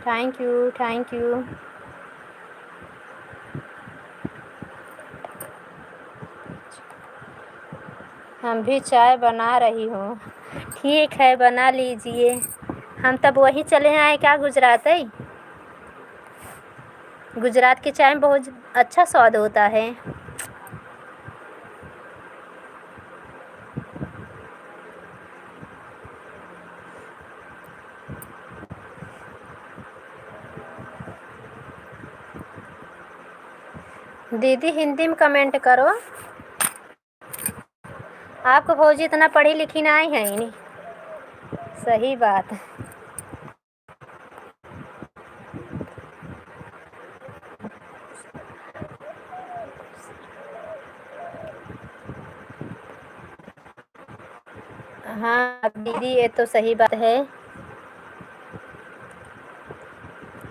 Thank you. हम भी चाय बना रही हूँ। ठीक है, बना लीजिए। हम तब वहीं चले आए क्या, गुजरात है। गुजरात की चाय में बहुत अच्छा स्वाद होता है। दीदी हिंदी में कमेंट करो। आपको भौजी इतना पढ़ी लिखी नहीं है ही नहीं। सही बात। हाँ दीदी ये तो सही बात है।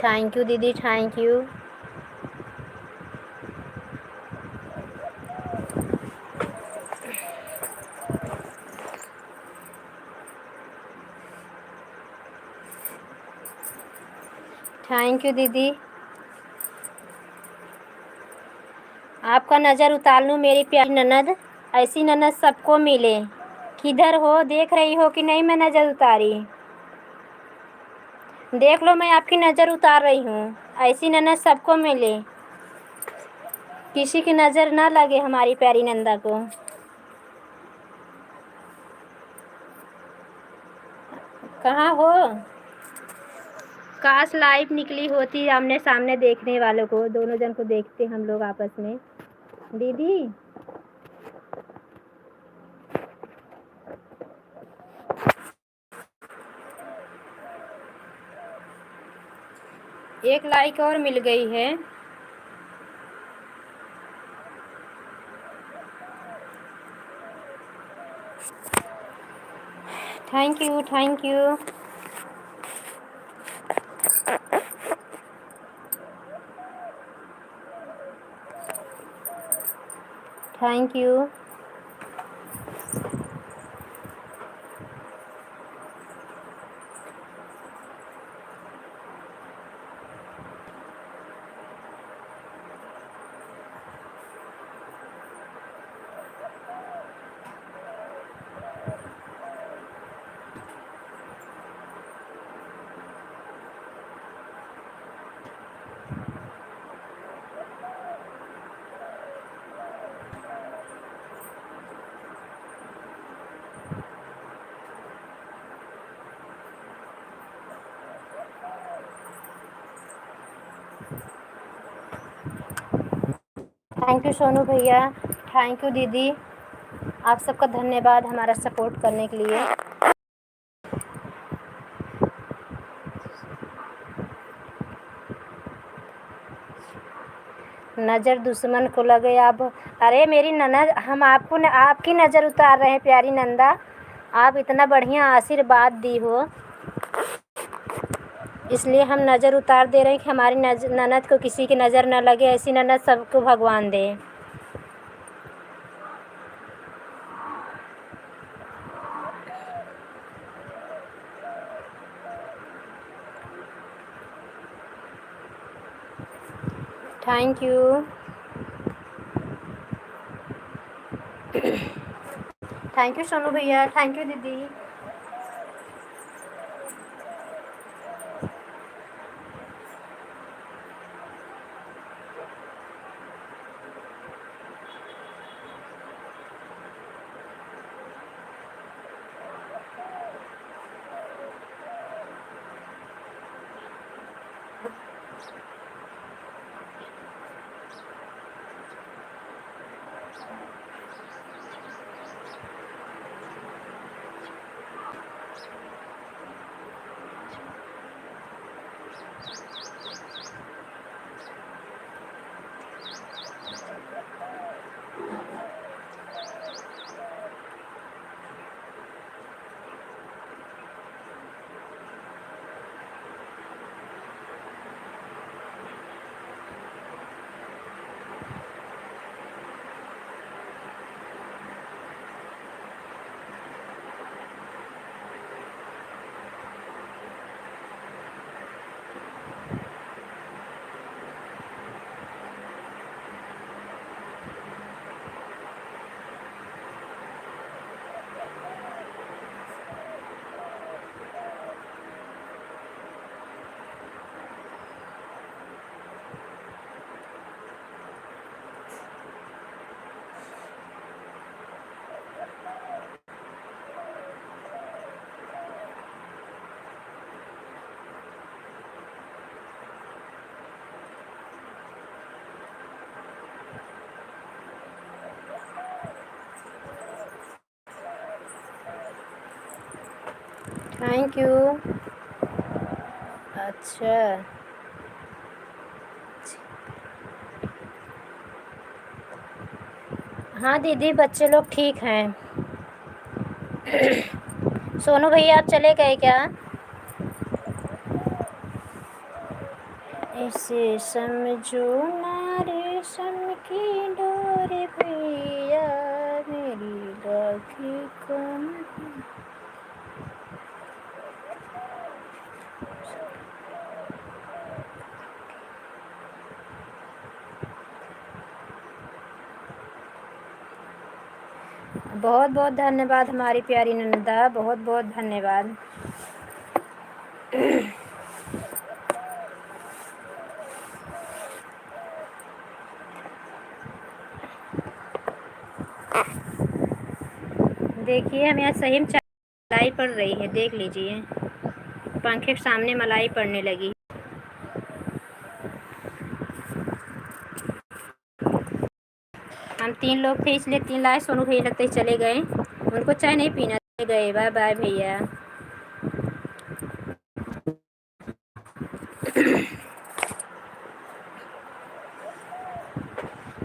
थैंक यू दीदी, थैंक यू। थैंक यू दीदी। आपका नज़र उतार लूँ मेरी प्यारी ननद, ऐसी ननद सबको मिले। किधर हो, देख रही हो कि नहीं मैं नज़र उतारी? देख लो मैं आपकी नज़र उतार रही हूँ। ऐसी ननद सबको मिले, किसी की नज़र ना लगे हमारी प्यारी नंदा को। कहाँ हो? काश लाइव निकली होती आमने सामने देखने वालों को, दोनों जन को देखते हम लोग आपस में। दीदी एक लाइक और मिल गई है। Thank you, thank you. Thank you. Thank you Sonu भैया, थैंक यू दीदी। आप सबका धन्यवाद हमारा सपोर्ट करने के लिए। नज़र दुश्मन को लगे अब। अरे मेरी ननद, हम आपको आपकी नज़र उतार रहे हैं प्यारी नंदा। आप इतना बढ़िया आशीर्वाद दी हो, इसलिए हम नज़र उतार दे रहे हैं कि हमारी ननद को किसी की नज़र न लगे। ऐसी ननद सबको भगवान दे। Thank you. Thank you Sonu भैया, थैंक यू दीदी। Thank you. अच्छा, हाँ दीदी बच्चे लोग ठीक हैं। सोनू भैया आप चले गए क्या? इसे समझो ना रेशम की डोरी भैया, मेरी राखी कम। बहुत बहुत धन्यवाद हमारी प्यारी नंदा, बहुत बहुत धन्यवाद। देखिए हम यहाँ सही में मलाई पड़ रही है, देख लीजिए पंखे के सामने मलाई पड़ने लगी। हम 3 लोग थे इसलिए 3 लाए। सोनू भैया लगते ही चले गए, उनको चाय नहीं पीना, चले गए। बाय बाय भैया।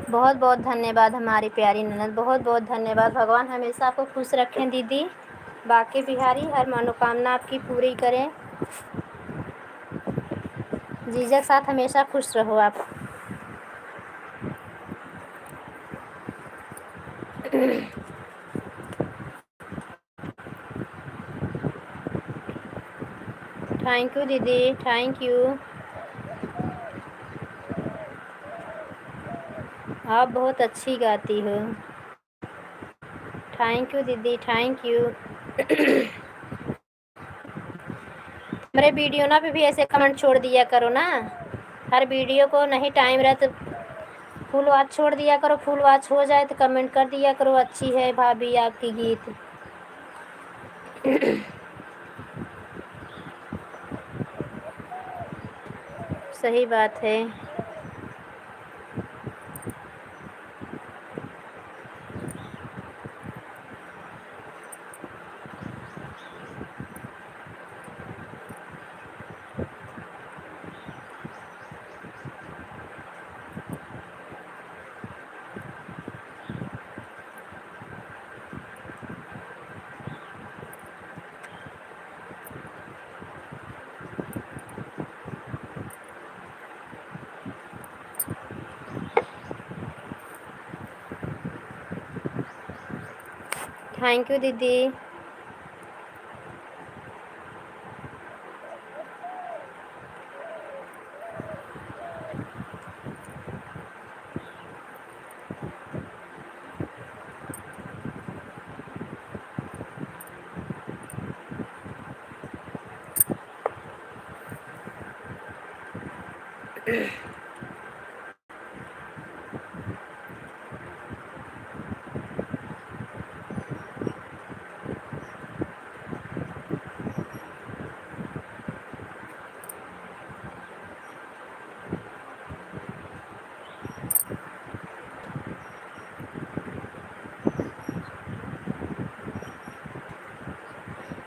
बहुत बहुत धन्यवाद हमारी प्यारी ननद, बहुत बहुत धन्यवाद। भगवान हमेशा आपको खुश रखें दीदी। बाकी बिहारी हर मनोकामना आपकी पूरी करें। जीजा के साथ हमेशा खुश रहो आप। थैंक यू दीदी, थैंक यू। आप बहुत अच्छी गाती हो। थैंक यू दीदी, थैंक यू। मेरे वीडियो ना पे भी ऐसे कमेंट छोड़ दिया करो ना। हर वीडियो को नहीं टाइम रहे तो फुल वॉच छोड़ दिया करो, फुल वॉच हो जाए तो कमेंट कर दिया करो, अच्छी है भाभी आपकी गीत। सही बात है। थैंक यू दीदी।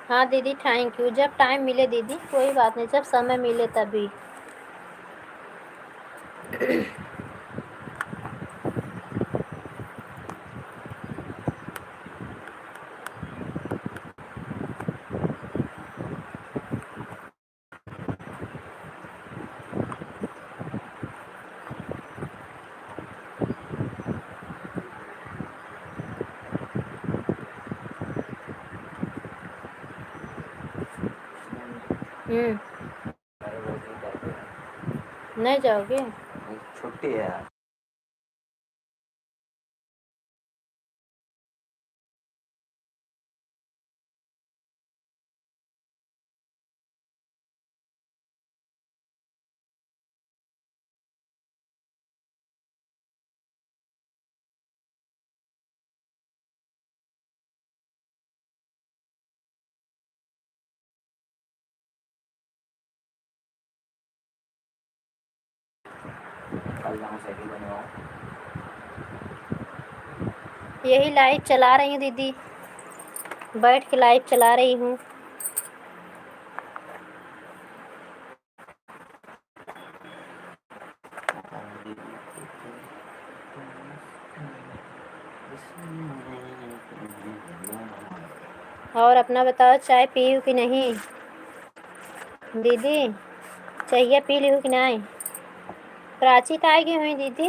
हाँ दीदी थैंक यू। जब टाइम मिले दीदी, कोई बात नहीं, जब समय मिले तभी। नहीं जाओगे? छुट्टी है यार। यही लाइव चला रही हूँ दीदी, बैठ के लाइव चला रही हूँ। और अपना बताओ, चाय पी हो कि नहीं दीदी? चाहिए पी ली हो कि नहीं? प्राची का आएगी हुई दीदी?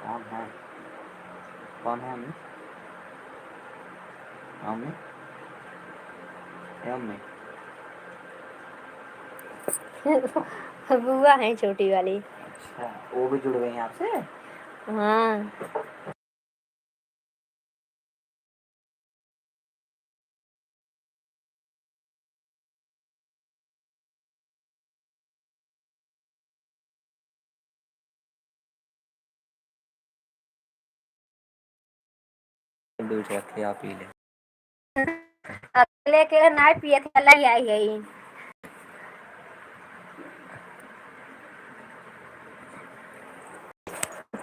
काम है। कौन है अम्मी? अम्मी? अम्मी? बुआ है छोटी वाली। अच्छा, वो भी जुड़ गई हैं आपसे? हाँ। दूध रखे आप पी ले। अकेले के नहीं पिए थे, अलग आई गई।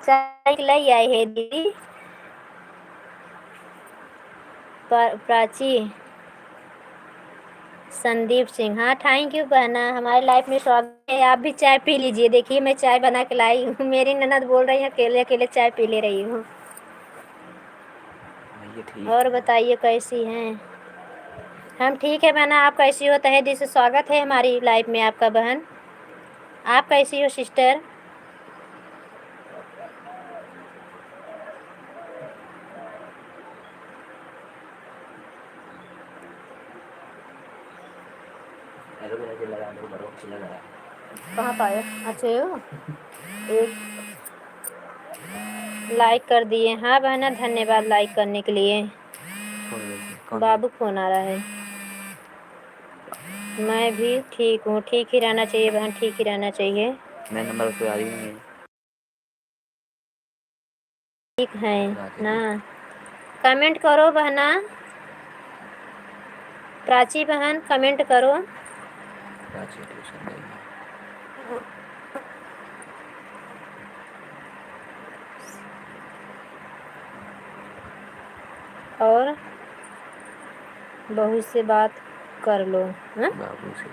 चाय लाई आई है दीदी प्राची। संदीप सिंह, हाँ थैंक यू बहना, हमारे लाइफ में स्वागत है। आप भी चाय पी लीजिए। देखिए मैं चाय बना के लाई हूँ। मेरी ननद बोल रही है अकेले अकेले चाय पी ले रही हूँ। और बताइए कैसी हैं? हम ठीक है बहना, आप कैसी हो? तहे दिल से स्वागत है हमारी लाइफ में आपका बहन। आप कैसी हो सिस्टर? कहाँ पाए? अच्छा हो एक लाइक कर दिए। हाँ बहना धन्यवाद लाइक करने के लिए। बाबू फोन आ रहा है। मैं भी ठीक हूँ। ठीक ही रहना चाहिए बहन, ठीक ही रहना चाहिए। मैं नंबर पे आ रही हूँ। ठीक है ना? कमेंट करो बहना। प्राची बहन कमेंट करो। प्राची ट्यूशन गई है। और बहू से बात कर लो। हाँ? बाबू से।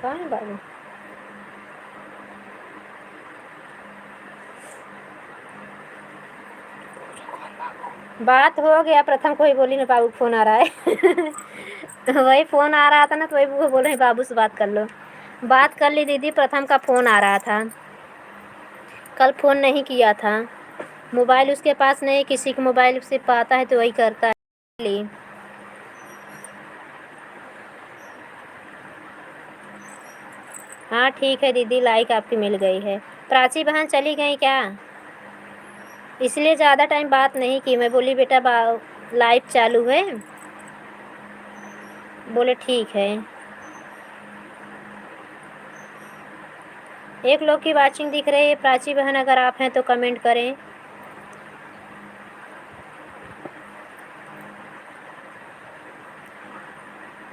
कहाँ है बाबू? बात हो गया। प्रथम कोई बोली ना बाबू फोन आ रहा है। वही फोन आ रहा था ना, तो वही वो बोल रहे बाबू से बात कर लो। बात कर ली दीदी, प्रथम का फोन आ रहा था। कल फोन नहीं किया था, मोबाइल उसके पास नहीं, किसी के मोबाइल से पाता है तो वही करता है। हाँ ठीक है दीदी, लाइक आपकी मिल गई है। प्राची बहन चली गई क्या? इसलिए ज़्यादा टाइम बात नहीं की। मैं बोली बेटा लाइव चालू है। बोले ठीक है। एक लोग की वाचिंग दिख रही है। प्राची बहन अगर आप हैं तो कमेंट करें।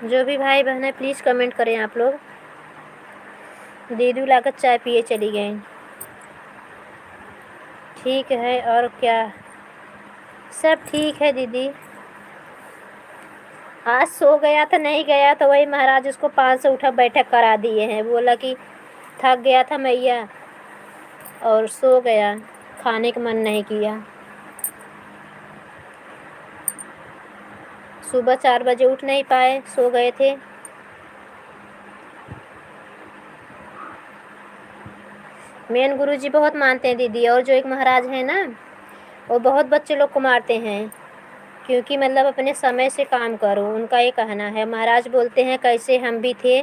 जो भी भाई बहन है प्लीज़ कमेंट करें आप लोग। दीदी लाकर चाय पिए चली गई। ठीक है और क्या, सब ठीक है दीदी। आज सो गया था, नहीं गया तो वही महाराज उसको 500 उठक बैठक करा दिए हैं। बोला कि थक गया था मैया और सो गया, खाने का मन नहीं किया। सुबह 4 बजे उठ नहीं पाए, सो गए थे। मेन गुरुजी बहुत मानते हैं दीदी। और जो एक महाराज है ना, वो बहुत बच्चे लोग को मारते हैं, क्योंकि मतलब अपने समय से काम करो, उनका ये कहना है। महाराज बोलते हैं कैसे हम भी थे,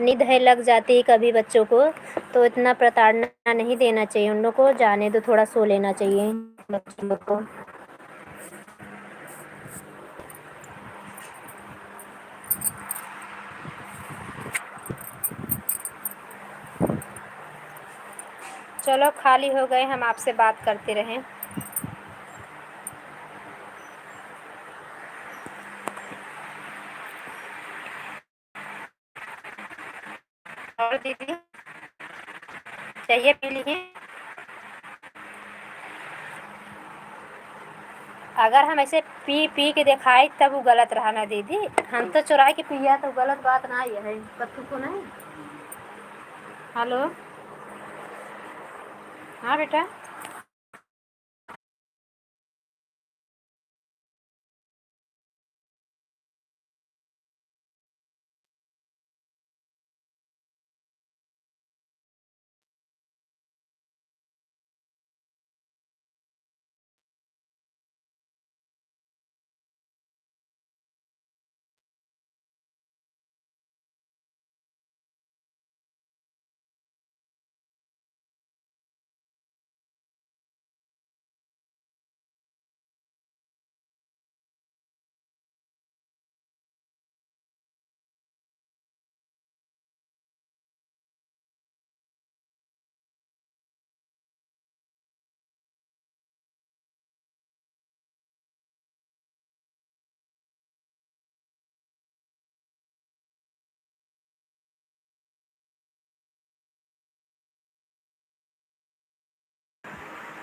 नींद है लग जाती है कभी बच्चों को, तो इतना प्रताड़ना नहीं देना चाहिए उन लोग को, जाने दो, थोड़ा सो लेना चाहिए बच्चों लोग को। चलो खाली हो गए, हम आपसे बात करते रहें। और दीदी चाहिए पी लीजिए। अगर हम ऐसे पी पी के दिखाए तब वो गलत रहा ना दीदी। हम तो चुरा के पिया तो गलत बात ना ही है कत्तू को नहीं। हेलो। हाँ बेटा।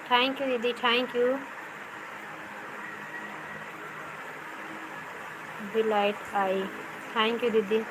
थैंक यू दीदी, थैंक यू। भी लाइट आई। थैंक यू दीदी।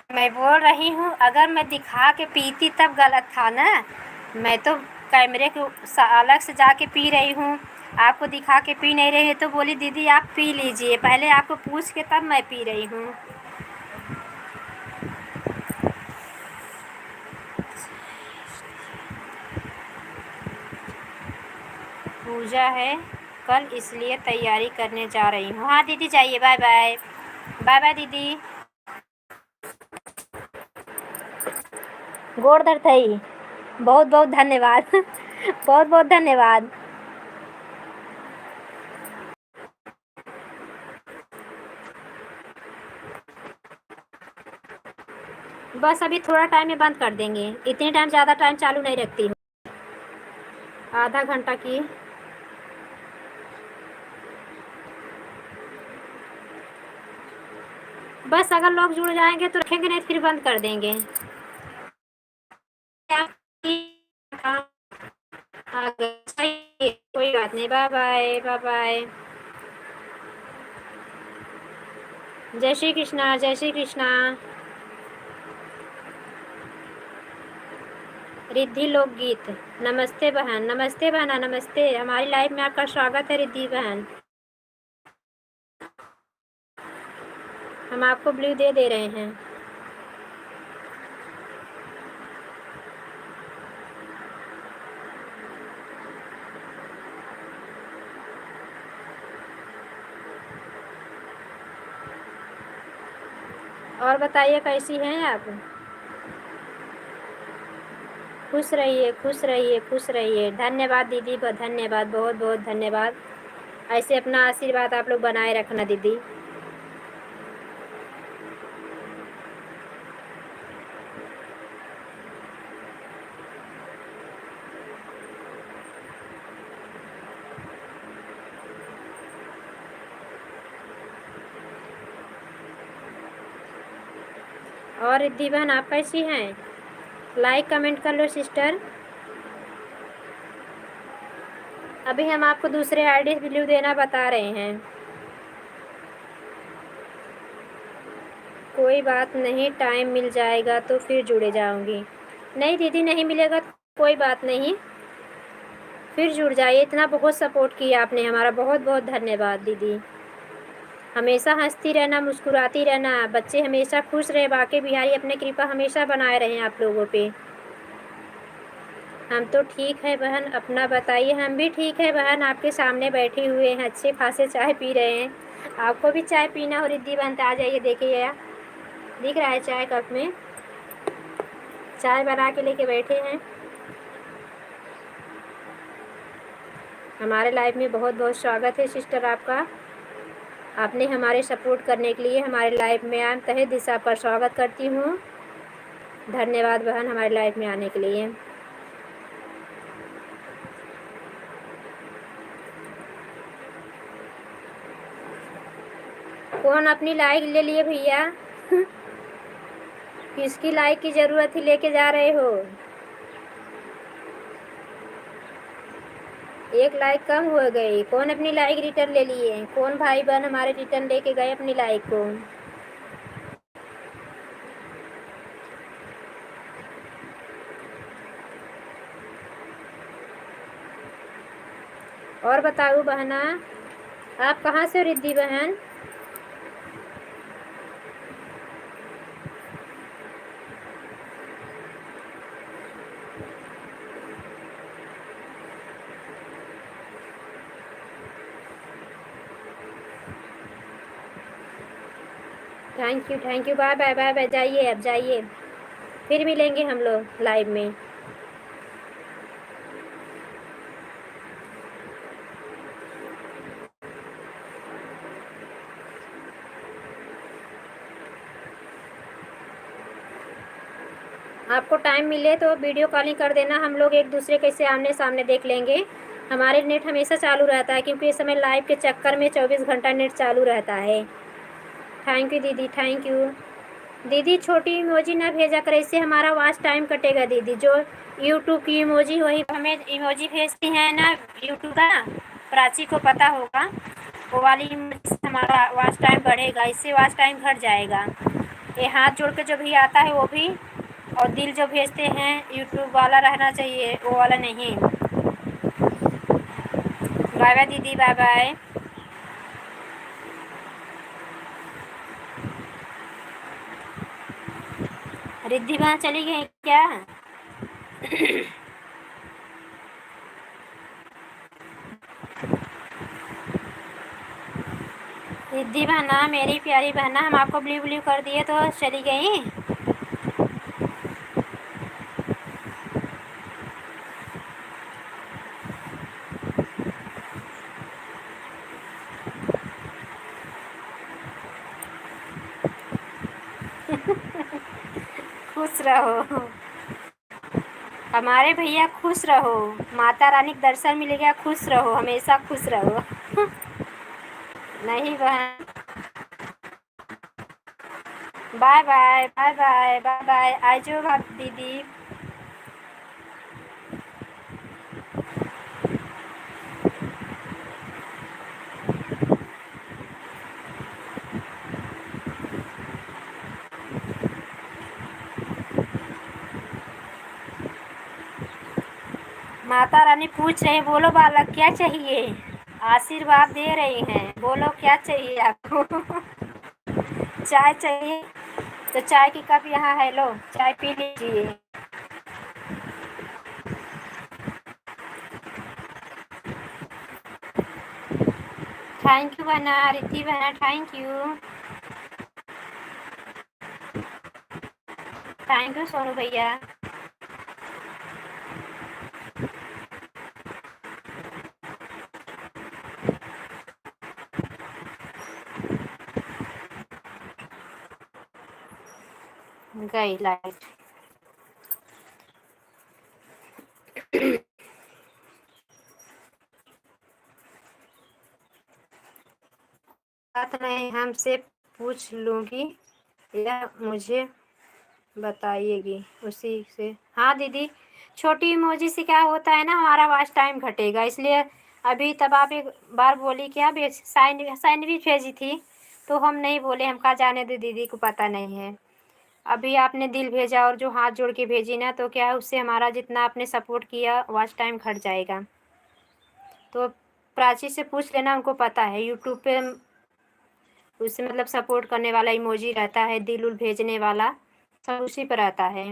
मैं बोल रही हूँ अगर मैं दिखा के पीती तब गलत था ना। मैं तो कैमरे के अलग से जाके पी रही हूँ, आपको दिखा के पी नहीं रही है तो बोली दीदी आप पी लीजिए, पहले आपको पूछ के तब मैं पी रही हूँ। पूजा है कल इसलिए तैयारी करने जा रही हूँ। हाँ दीदी जाइए, बाय बाय। बाय बाय दीदी। गोड़ दर्द है। बहुत बहुत धन्यवाद बहुत बहुत धन्यवाद। बस अभी थोड़ा टाइम में बंद कर देंगे, इतने टाइम ज़्यादा टाइम चालू नहीं रखती हूँ, आधा घंटा की। बस अगर लोग जुड़ जाएंगे तो रखेंगे, नहीं फिर बंद कर देंगे। कोई बात नहीं, बाय बाय बाय बाय। जय श्री कृष्णा, जय श्री कृष्णा। रिद्धि लोकगीत। नमस्ते बहन, नमस्ते बहना, नमस्ते। हमारी लाइव में आपका स्वागत है रिद्धि बहन। हम आपको ब्लू दे रहे हैं। और बताइए कैसी हैं आप? खुश रहिए, खुश रहिए, खुश रहिए। धन्यवाद दीदी, धन्यवाद, बहुत बहुत धन्यवाद। ऐसे अपना आशीर्वाद आप लोग बनाए रखना दीदी। और रिद्धि बहन आप कैसी हैं? लाइक कमेंट कर लो सिस्टर। अभी हम आपको दूसरे आईडी ब्लू देना बता रहे हैं। कोई बात नहीं, टाइम मिल जाएगा तो फिर जुड़े जाऊंगी। नहीं दीदी नहीं मिलेगा तो कोई बात नहीं, फिर जुड़ जाइए। इतना बहुत सपोर्ट किया आपने हमारा, बहुत बहुत धन्यवाद दीदी। हमेशा हंसती रहना, मुस्कुराती रहना, बच्चे हमेशा खुश रहे, बाकी बिहारी अपने कृपा हमेशा बनाए रहें आप लोगों पे। हम तो ठीक है बहन, अपना बताइए। हम भी ठीक है बहन, आपके सामने बैठे हुए हैं, अच्छे खासे चाय पी रहे हैं। आपको भी चाय पीना हो रिद्धि बहन तो आ जाइए, देखिए दिख रहा है चाय कप में, चाय बना के लेके बैठे हैं। हमारे लाइफ में बहुत बहुत स्वागत है सिस्टर आपका। आपने हमारे सपोर्ट करने के लिए हमारे लाइफ में आए, तहे दिल से आपका स्वागत करती हूँ। धन्यवाद बहन हमारे लाइफ में आने के लिए। कौन अपनी लाइक ले लिए भैया? किसकी लाइक की ज़रूरत थी, लेके जा रहे हो? एक लाइक कम हो गई। कौन अपनी लाइक रिटर्न ले लिए? कौन भाई बहन हमारे रिटर्न लेके गए अपनी लाइक को? और बताओ बहना, आप कहाँ से हो रिद्धि बहन? Thank you, bye bye bye bye. जाइए अब जाइए, फिर मिलेंगे हम लोग लाइव में। आपको टाइम मिले तो वीडियो कॉलिंग कर देना, हम लोग एक दूसरे के से आमने सामने देख लेंगे। हमारे नेट हमेशा चालू रहता है, क्योंकि इस समय लाइव के चक्कर में 24 घंटा नेट चालू रहता है। थैंक यू दीदी, थैंक यू दीदी। छोटी इमोजी ना भेजा करें, इससे हमारा वॉच टाइम कटेगा दीदी। जो यूट्यूब की इमोजी, वही हमें इमोजी भेजती हैं ना यूट्यूब का, प्राची को पता होगा। वो वाली इमोजी से हमारा वॉच टाइम बढ़ेगा, इससे वॉच टाइम घट जाएगा। ये हाथ जोड़ के जो भी आता है वो भी, और दिल जो भेजते हैं यूट्यूब वाला रहना चाहिए, वो वाला नहीं। बाय बाय दीदी, बाय बाय। रिद्धि बहन चली गई क्या? रिद्धि बहना, मेरी प्यारी बहना, हम आपको ब्लू ब्लू कर दिए तो चली गई? खुश रहो हमारे भैया, खुश रहो। माता रानी का दर्शन मिल गया, खुश रहो, हमेशा खुश रहो। नहीं बहन, bye bye bye bye bye bye. आजो भाभी दीदी। माता रानी पूछ रहे, बोलो बालक क्या चाहिए? आशीर्वाद दे रही हैं, बोलो क्या चाहिए आपको? चाय चाहिए तो चाय की कप यहाँ है, लो चाय पी लीजिए। थैंक यू बहना, रिद्धि बहना, thank you. Thank you Sonu भैया। गई लाइट। बात नहीं, हमसे पूछ लूँगी या मुझे बताइएगी उसी से। हाँ दीदी, छोटी इमोजी से क्या होता है ना, हमारा वॉच टाइम घटेगा, इसलिए अभी तब आप एक बार बोली क्या साइन साइन भी भेजी थी, तो हम नहीं बोले, हम कहा जाने दो, दीदी को पता नहीं है। अभी आपने दिल भेजा और जो हाथ जोड़ के भेजी ना, तो क्या है, उससे हमारा जितना आपने सपोर्ट किया वॉच टाइम घट जाएगा। तो प्राची से पूछ लेना, उनको पता है। यूट्यूब पे उससे मतलब सपोर्ट करने वाला इमोजी रहता है, दिल उल भेजने वाला, सब उसी पर आता है।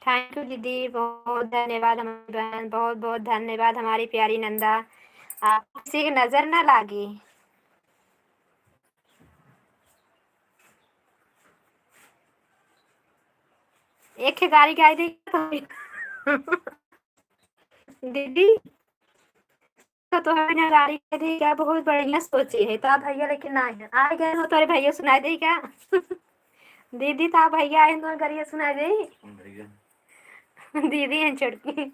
थैंक यू दीदी, बहुत धन्यवाद हमारी बहन, बहुत बहुत धन्यवाद हमारी प्यारी नंदा। आप किसी की नज़र ना लागी। एक ही गाड़ी गाई थी दीदी तो हमें ना गाड़ी गाई थी क्या, बहुत बढ़िया सोची है। तो आप भैया लेकिन ना आ गए हो, तो भैया सुनाई दे क्या दीदी तो आप भैया आए तो गरिया सुनाई दे दीदी हैं छोटकी।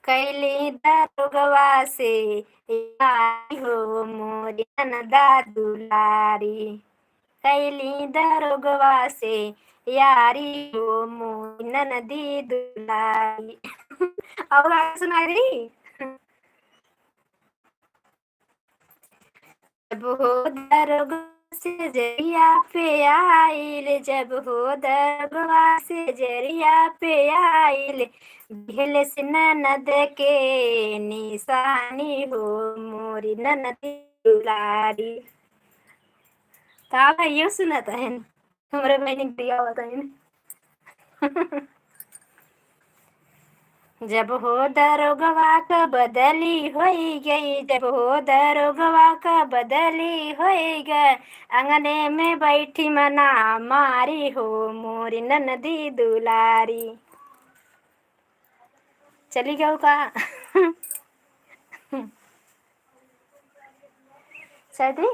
कैली दरोगवा से आई हो मोरी ननदा दुलारी, कैली दरोगवा से यारी हो मोरी ननदी दुलारी और आगे सुनाई दी। जब हो दरोगा से जरिया पे आइल, जब हो दरोगा से जरिया पे आइल, भेल से ननद के निशानी हो मोरी ननदी दुलारी। का भैया सुनता है हमारे बहनी दिया होता है जब हो दरोगवा का बदली होई गई, जब हो दरोगवा का बदली होई गई, अंगने में बैठी मना मारी हो मोरी ननदी दुलारी। चली गऊ का सदी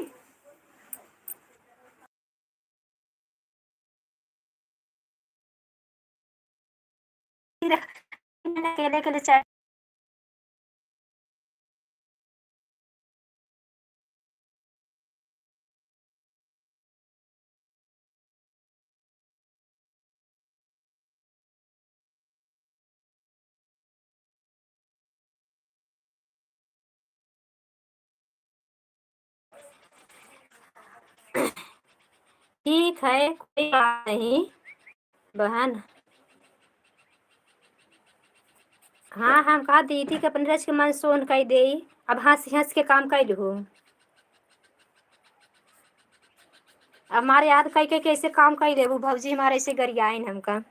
अकेले के लिए चाय ठीक है, कोई बात नहीं बहन। हाँ हम कहा दीदी के अपन रच के मन सोन कही दे, अब हंस हंस के काम कर हो। अब हमारे याद कई के कैसे काम कर ले, वो भौजी हमारे ऐसे गरियाइन हमका।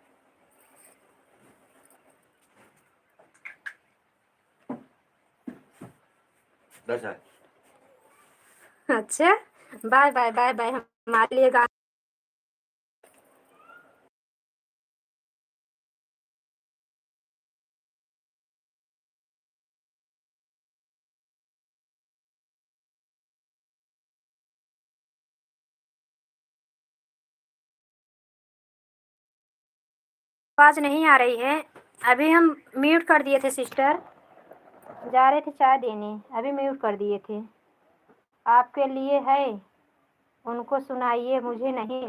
अच्छा बाय बाय बाय बाय, हमारे लिए गा आवाज नहीं आ रही है। अभी हम म्यूट कर दिए थे सिस्टर, जा रहे थे चाय देने, अभी म्यूट कर दिए थे। आपके लिए है, उनको सुनाइए मुझे नहीं।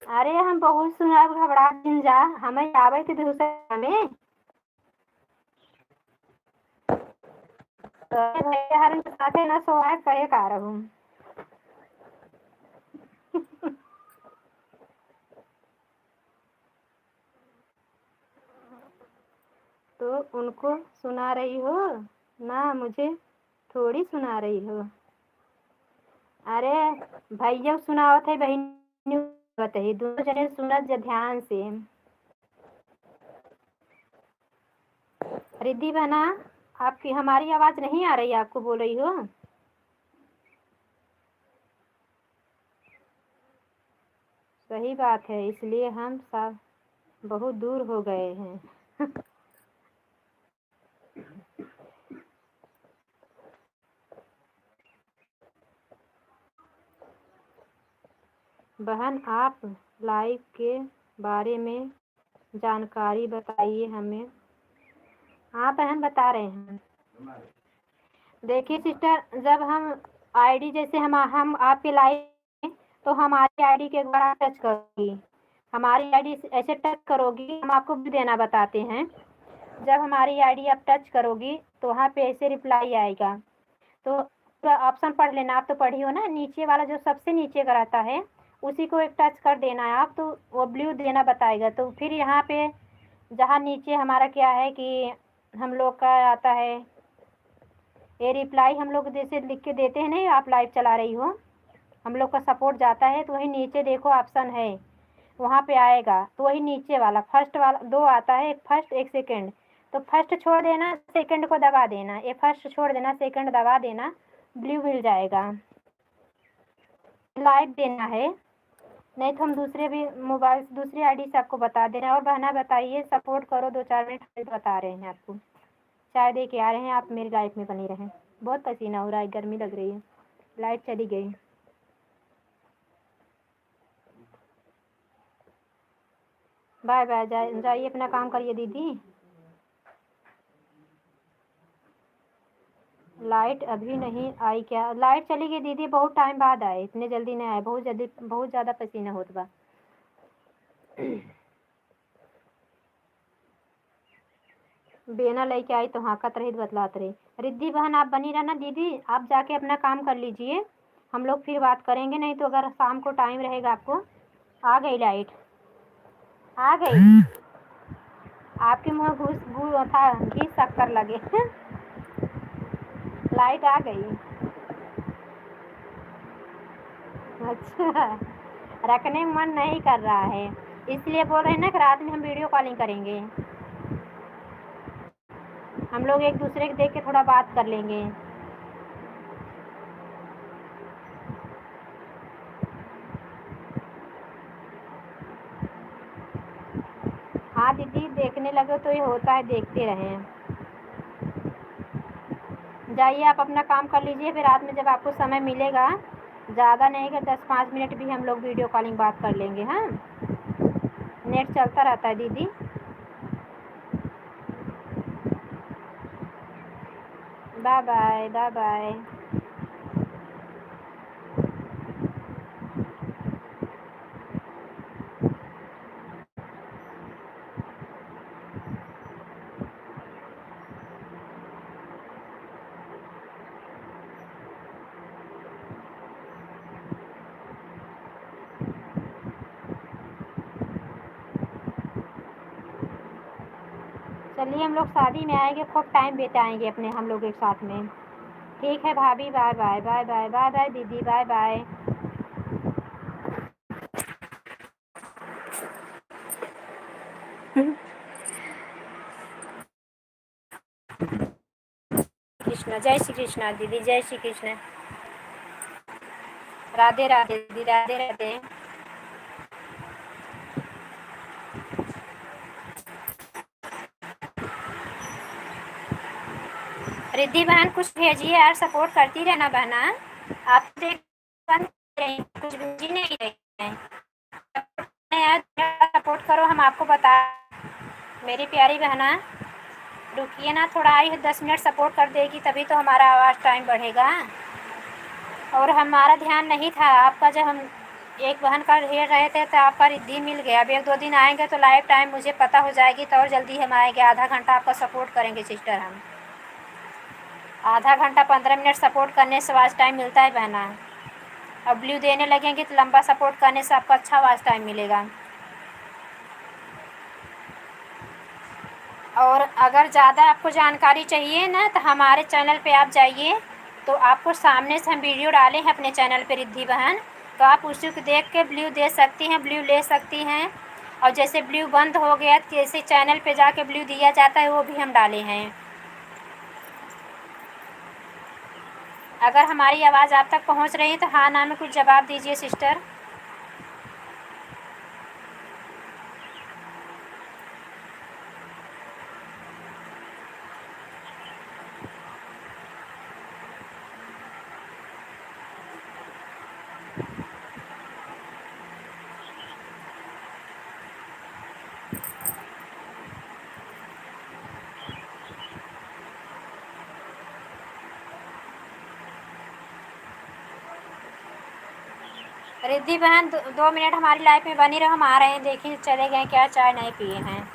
अरे हम बहुत सुना, घबरा दिन जा, हमें आवे थे दूसरे में तो भैया हरन के साथे ना सोए कहे का रहूं तो उनको सुना रही हो ना, मुझे थोड़ी सुना रही हो। अरे भैया सुनावत है, बहनी बताइए, दोनों जने सुनत जा ध्यान से। रिद्धि बहना, आपकी हमारी आवाज नहीं आ रही, आपको बोल रही हो। सही बात है, इसलिए हम सब बहुत दूर हो गए हैं बहन आप लाइव के बारे में जानकारी बताइए हमें। हाँ बहन बता रहे हैं। देखिए सिस्टर, जब हम आईडी जैसे हम आपके लाइव तो हमारी आईडी के द्वारा टच करोगी, हमारी आईडी ऐसे टच करोगी, हम आपको भी देना बताते हैं। जब हमारी आईडी आप टच करोगी तो वहाँ पे ऐसे रिप्लाई आएगा, तो ऑप्शन पढ़ लेना, आप तो पढ़ी हो ना, नीचे वाला जो सबसे नीचे का रहता है उसी को एक टच कर देना है आप, तो वो ब्लू देना बताएगा। तो फिर यहाँ पे जहाँ नीचे हमारा क्या है कि हम लोग का आता है ये रिप्लाई हम लोग जैसे लिख के देते हैं नहीं, आप लाइव चला रही हो, हम लोग का सपोर्ट जाता है तो वही नीचे देखो ऑप्शन है, वहाँ पे आएगा, तो वही नीचे वाला फर्स्ट वाला 2 आता है, एक फर्स्ट एक सेकंड, तो फर्स्ट छोड़ देना, सेकंड को दबा देना, ये फर्स्ट छोड़ देना, सेकंड दबा देना, ब्लू मिल जाएगा। लाइव देना है, नहीं तो हम दूसरे भी मोबाइल दूसरी आईडी से आपको बता दे रहे हैं। और बहना बताइए, सपोर्ट करो, 2-4 मिनट बता रहे हैं आपको, चाय दे के आ रहे हैं, आप मेरी लाइफ में बनी रहें। बहुत पसीना हो रहा है, गर्मी लग रही है, लाइट चली गई। बाय बाय, जाइए अपना काम करिए दीदी। लाइट अभी नहीं आई क्या? लाइट चली गई दीदी, बहुत टाइम बाद आए, इतने जल्दी नहीं आए, बहुत ज़्यादा पसीना होत बा। बेना लेके आई तो हाँकत रही बतलात रही। रिद्धि बहन आप बनी रहना दीदी, आप जाके अपना काम कर लीजिए, हम लोग फिर बात करेंगे, नहीं तो अगर शाम को टाइम रहेगा आपको। आ गई लाइट, आ गई, आपके मुँह घुस था घी शक्कर लगे। लाइट आ गई, अच्छा, रखने में मन नहीं कर रहा है, इसलिए बोल रहे हैं ना कि रात में हम वीडियो कॉलिंग करेंगे, हम लोग एक दूसरे को देख के थोड़ा बात कर लेंगे। हाँ दीदी, देखने लगे तो ये होता है, देखते रहें। जाइए आप अपना काम कर लीजिए, फिर रात में जब आपको समय मिलेगा, ज़्यादा नहीं कि 10-5 मिनट भी हम लोग वीडियो कॉलिंग बात कर लेंगे। हाँ, नेट चलता रहता है दीदी। Bye bye, bye bye. चलिए हम लोग शादी में आएंगे, खूब टाइम बिताएंगे अपने हम लोग एक साथ में। ठीक है भाभी, bye bye, bye bye, bye bye दीदी, बाय बाय। कृष्ण, जय श्री कृष्ण दीदी, जय श्री कृष्ण। राधे राधे दीदी, राधे राधे। रिद्धि बहन कुछ भेजिए यार, सपोर्ट करती रहना बहना, आप देख कुछ भेज ही नहीं रही हैं यार, सपोर्ट करो, हम आपको बता। मेरी प्यारी बहना रुकिए ना, थोड़ा आई 10 मिनट सपोर्ट कर देगी तभी तो हमारा आवाज़ टाइम बढ़ेगा। और हमारा ध्यान नहीं था आपका, जब हम एक बहन का ढेर रहे थे तो आपका रिद्धि मिल गया। अब 1-2 दिन आएंगे तो लाइव टाइम मुझे पता हो जाएगी, तो और जल्दी हम आएंगे, आधा घंटा आपका सपोर्ट करेंगे सिस्टर। हम आधा घंटा 15 मिनट सपोर्ट करने से आवाज़ टाइम मिलता है बहना। अब ब्लू देने लगेंगे तो लंबा सपोर्ट करने से आपको अच्छा आवाज़ टाइम मिलेगा। और अगर ज़्यादा आपको जानकारी चाहिए ना, तो हमारे चैनल पे आप जाइए, तो आपको सामने से हम वीडियो डाले हैं अपने चैनल पे रिद्धि बहन, तो आप उसी को देख के ब्लू दे सकती हैं, ब्लू ले सकती हैं। और जैसे ब्लू बंद हो गया तो जैसे चैनल पे जाके ब्लू दिया जाता है, वो भी हम डाले हैं। अगर हमारी आवाज़ आप तक पहुंच रही है तो हाँ ना में कुछ जवाब दीजिए सिस्टर। रिद्धि बहन 2 मिनट हमारी लाइफ में बनी रहो, हम आ रहे हैं, देखिए चले गए क्या, चाय नहीं पिए हैं।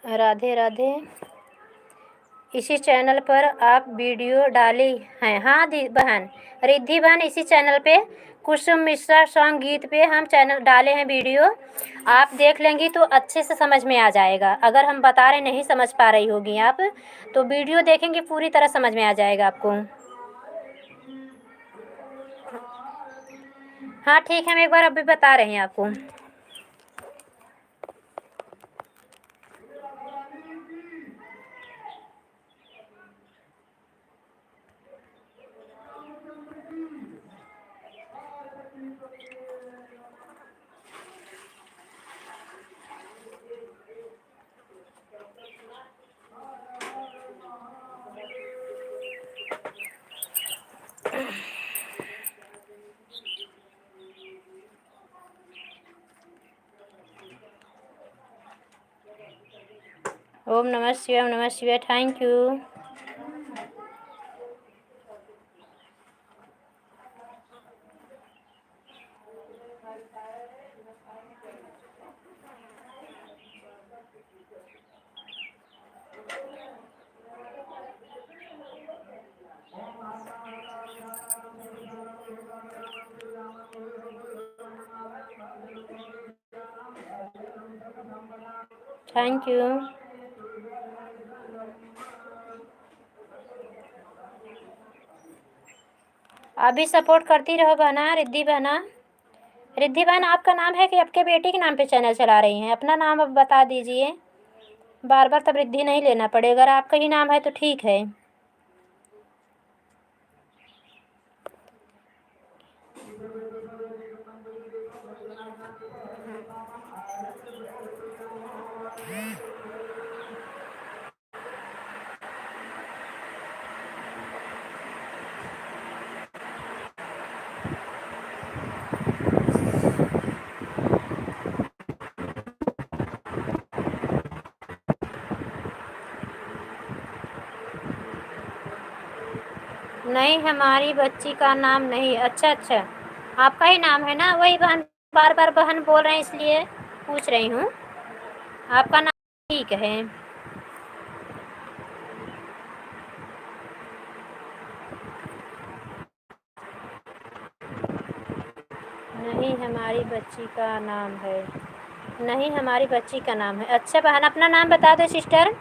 राधे राधे। इसी चैनल पर आप वीडियो डाली हैं? हाँ दी बहन, रिद्धि बहन, इसी चैनल पे कुसुम मिश्रा सॉन्ग गीत पे हम चैनल डाले हैं वीडियो। आप देख लेंगी तो अच्छे से समझ में आ जाएगा। अगर हम बता रहे नहीं समझ पा रही होगी आप, तो वीडियो देखेंगे पूरी तरह समझ में आ जाएगा आपको। हाँ ठीक है, हम एक बार अभी बता रहे हैं आपको। ओम नमः शिवाय, ओम नमः शिवाय। Thank you. Thank you. अभी सपोर्ट करती रहो बहना, रिद्धि बहना। रिद्धि बहन, आपका नाम है कि आपके बेटे के नाम पे चैनल चला रही हैं? अपना नाम अब बता दीजिए। बार बार तब रिद्धि नहीं लेना पड़ेगा। अगर आपका ही नाम है तो ठीक है। नहीं, हमारी बच्ची का नाम नहीं। अच्छा अच्छा, आपका ही नाम है ना? वही बहन, बार बार बहन बोल रहे हैं इसलिए पूछ रही हूँ। आपका नाम ठीक है। नहीं, हमारी बच्ची का नाम है। नहीं, हमारी बच्ची का नाम है। अच्छा बहन, अपना नाम बता दो सिस्टर।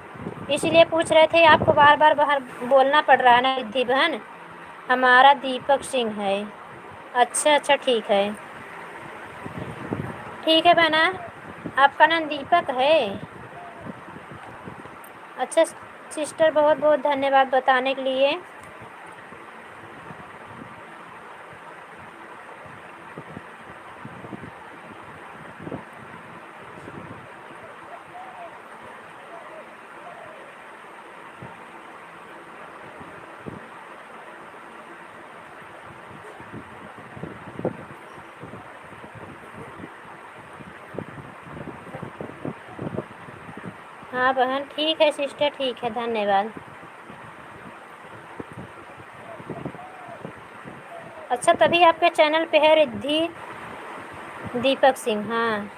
इसीलिए पूछ रहे थे, आपको बार बार बाहर बोलना पड़ रहा है ना रिद्धि बहन। हमारा दीपक सिंह है। अच्छा अच्छा, ठीक है। ठीक है बहना, आपका नाम दीपक है। अच्छा सिस्टर, बहुत बहुत धन्यवाद बताने के लिए। हाँ बहन, ठीक है सिस्टर, ठीक है, धन्यवाद। अच्छा, तभी आपके चैनल पे है रिद्धि दीपक सिंह। हाँ,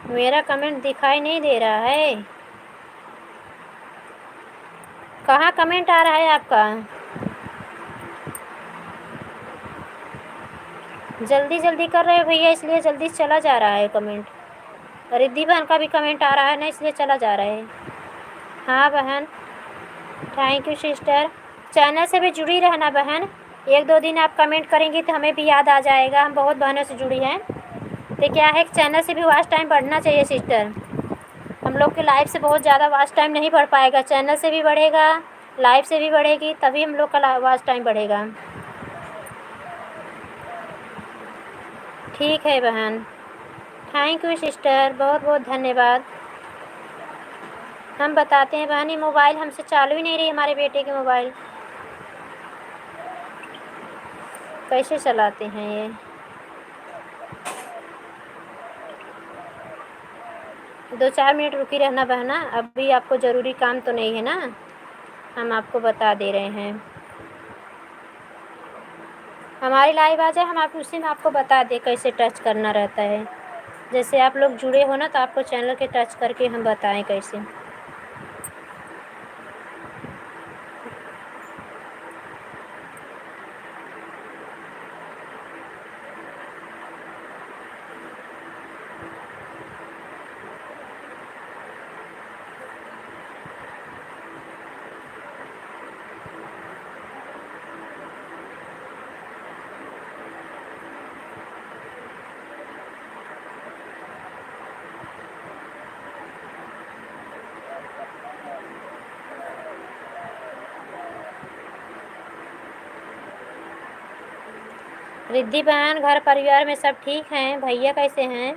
मेरा कमेंट दिखाई नहीं दे रहा है। कहाँ कमेंट आ रहा है आपका? जल्दी जल्दी कर रहे हो भैया, इसलिए जल्दी चला जा रहा है कमेंट। रिद्धि बहन का भी कमेंट आ रहा है ना, इसलिए चला जा रहा है। हाँ बहन, थैंक यू सिस्टर। चैनल से भी जुड़ी रहना बहन। एक दो दिन आप कमेंट करेंगी तो हमें भी याद आ जाएगा। हम बहुत बहनों से जुड़ी हैं, तो क्या है कि चैनल से भी वॉच टाइम बढ़ना चाहिए सिस्टर। हम लोग के लाइव से बहुत ज़्यादा वॉच टाइम नहीं बढ़ पाएगा। चैनल से भी बढ़ेगा, लाइव से भी बढ़ेगी, तभी हम लोग का वॉच टाइम बढ़ेगा। ठीक है बहन, थैंक यू सिस्टर, बहुत बहुत धन्यवाद। हम बताते हैं बहन, ये मोबाइल हमसे चालू ही नहीं रही, हमारे बेटे की मोबाइल। कैसे चलाते हैं ये? दो चार मिनट रुकी रहना बहना, अभी आपको ज़रूरी काम तो नहीं है ना, हम आपको बता दे रहे हैं। हमारी लाइव आ जाए, हम आप उसी में आपको बता दें कैसे टच करना रहता है। जैसे आप लोग जुड़े हो ना, तो आपको चैनल के टच करके हम बताएं कैसे। रिद्धि बहन, घर परिवार में सब ठीक हैं? भैया कैसे हैं?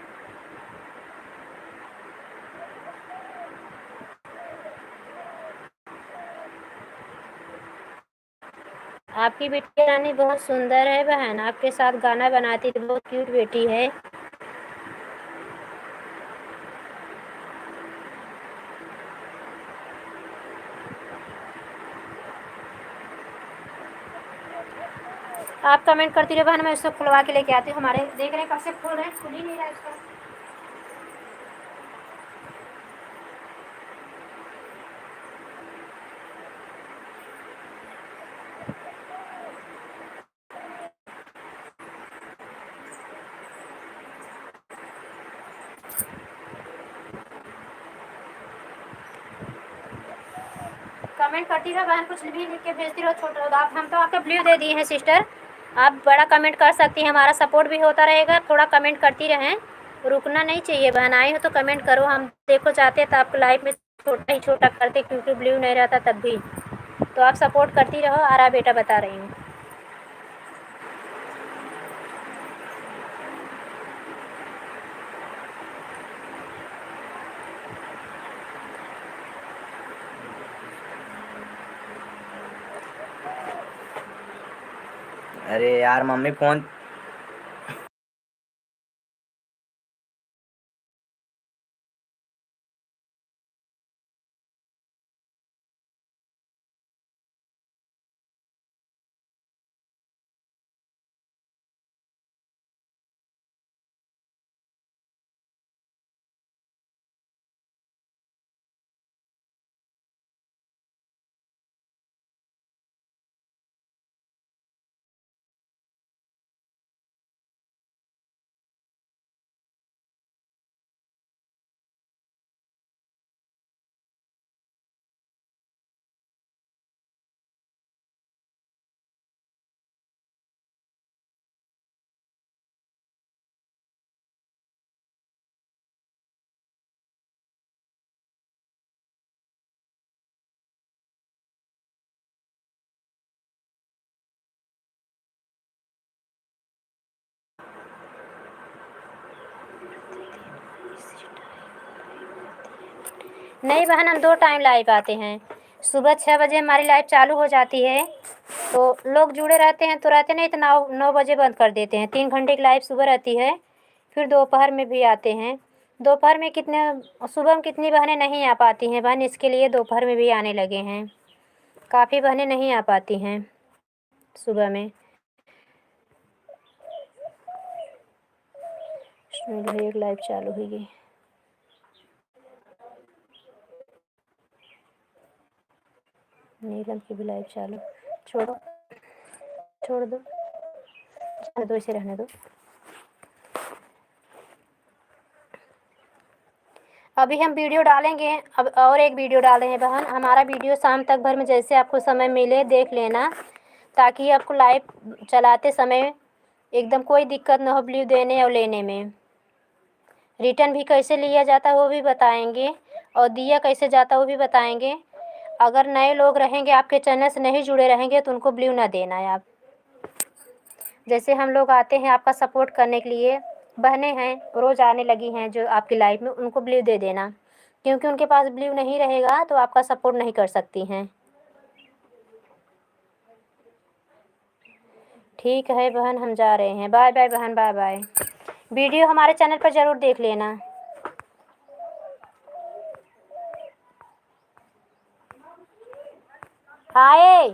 आपकी बेटी रानी बहुत सुंदर है बहन, आपके साथ गाना बनाती थी, बहुत क्यूट बेटी है। आप कमेंट करती रहे बहन, मैं उसको खुलवा के लेके आती हूँ। हमारे देख रहे हैं कब से खोल रहे हैं, खुल ही नहीं रहा है उसका। कमेंट करती रहो बहन, कुछ भी लिख के भेजती रहो। छोटा आप, हम तो आपको ब्लू दे दिए हैं सिस्टर, आप बड़ा कमेंट कर सकती हैं, हमारा सपोर्ट भी होता रहेगा। थोड़ा कमेंट करती रहें, रुकना नहीं चाहिए बहन। आई हो तो कमेंट करो, हम देखो चाहते तो आपको लाइफ में छोटा ही छोटा करते, क्योंकि ब्लू नहीं रहता तब भी। तो आप सपोर्ट करती रहो। आरा बेटा बता रही हूँ। अरे यार मम्मी फोन। नहीं बहन, हम 2 टाइम लाइव आते हैं। सुबह 6 बजे हमारी लाइव चालू हो जाती है, तो लोग जुड़े रहते हैं तो रहते, नहीं तो 9 बजे बंद कर देते हैं। 3 घंटे की लाइव सुबह रहती है, फिर दोपहर में भी आते हैं। दोपहर में सुबह में कितनी बहनें नहीं आ पाती हैं बहन, इसके लिए दोपहर में भी आने लगे हैं। काफ़ी बहनें नहीं आ पाती हैं सुबह में। एक लाइव चालू हुई, नीलम की भी लाइव चालू। छोड़ो, छोड़ दो, रहने दो, इसे रहने दो। अभी हम वीडियो डालेंगे, अब और एक वीडियो डाले हैं बहन। हमारा वीडियो शाम तक भर में जैसे आपको समय मिले देख लेना, ताकि आपको लाइव चलाते समय एकदम कोई दिक्कत ना हो ब्लू देने और लेने में। रिटर्न भी कैसे लिया जाता है वो भी बताएंगे, और दिया कैसे जाता है वो भी बताएंगे। अगर नए लोग रहेंगे, आपके चैनल से नहीं जुड़े रहेंगे, तो उनको ब्लू ना देना है आप। जैसे हम लोग आते हैं आपका सपोर्ट करने के लिए, बहनें हैं रोज़ आने लगी हैं जो आपकी लाइफ में, उनको ब्लू दे देना, क्योंकि उनके पास ब्लू नहीं रहेगा तो आपका सपोर्ट नहीं कर सकती हैं। ठीक है बहन, हम जा रहे हैं। बाय बाय बहन, बाय बाय। वीडियो हमारे चैनल पर ज़रूर देख लेना। आए।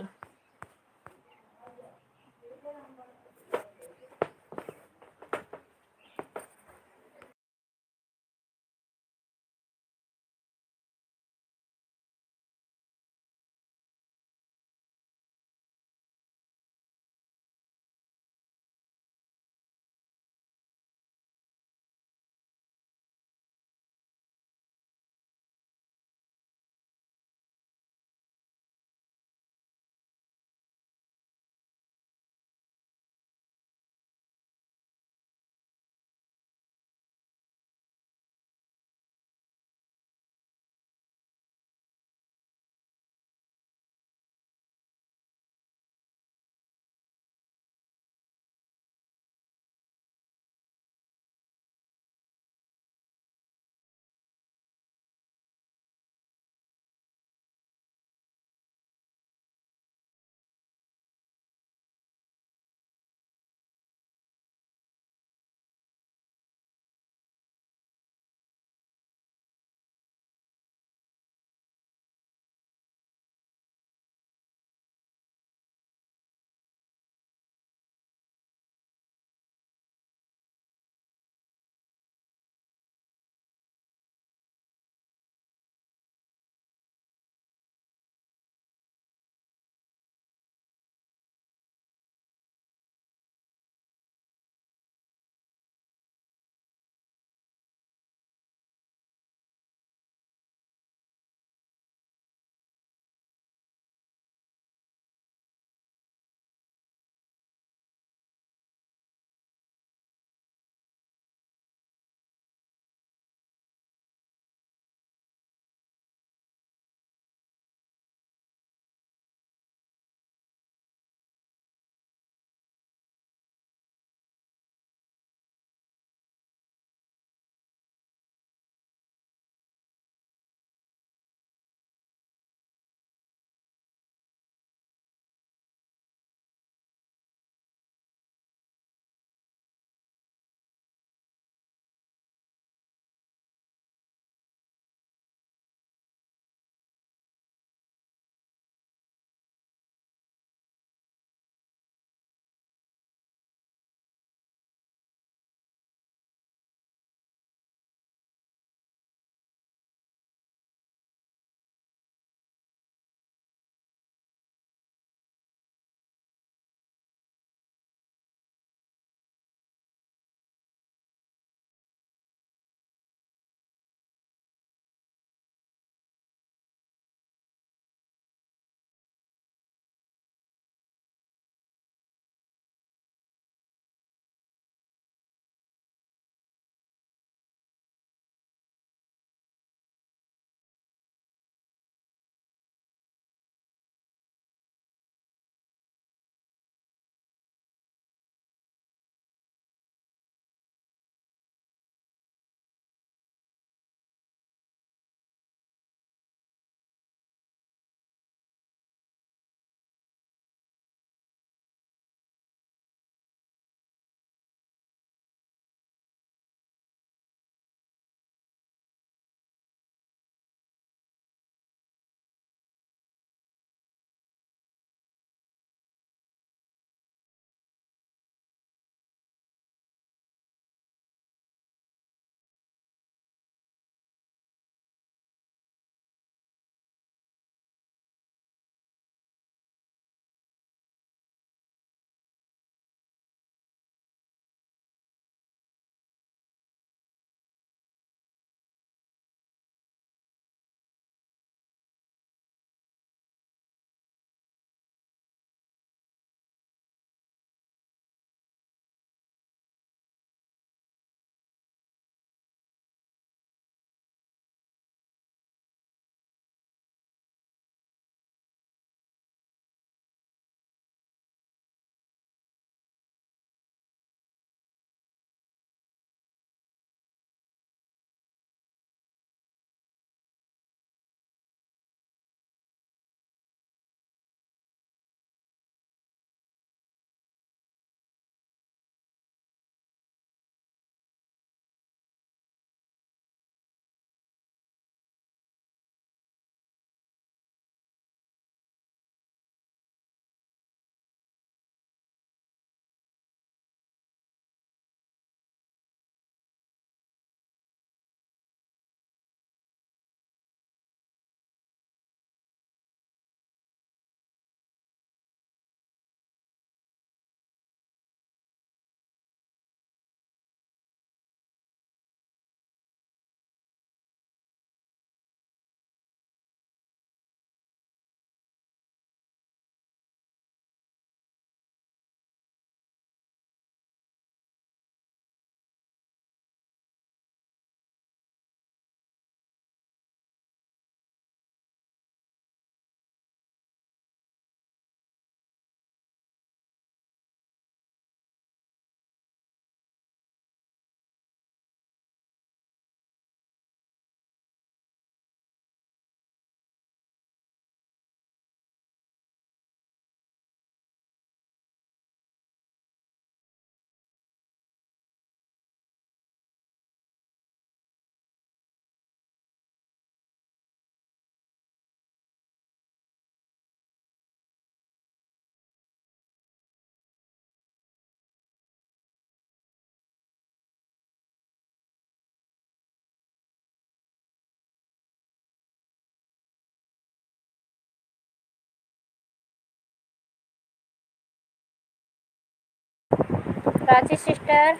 प्राची सिस्टर,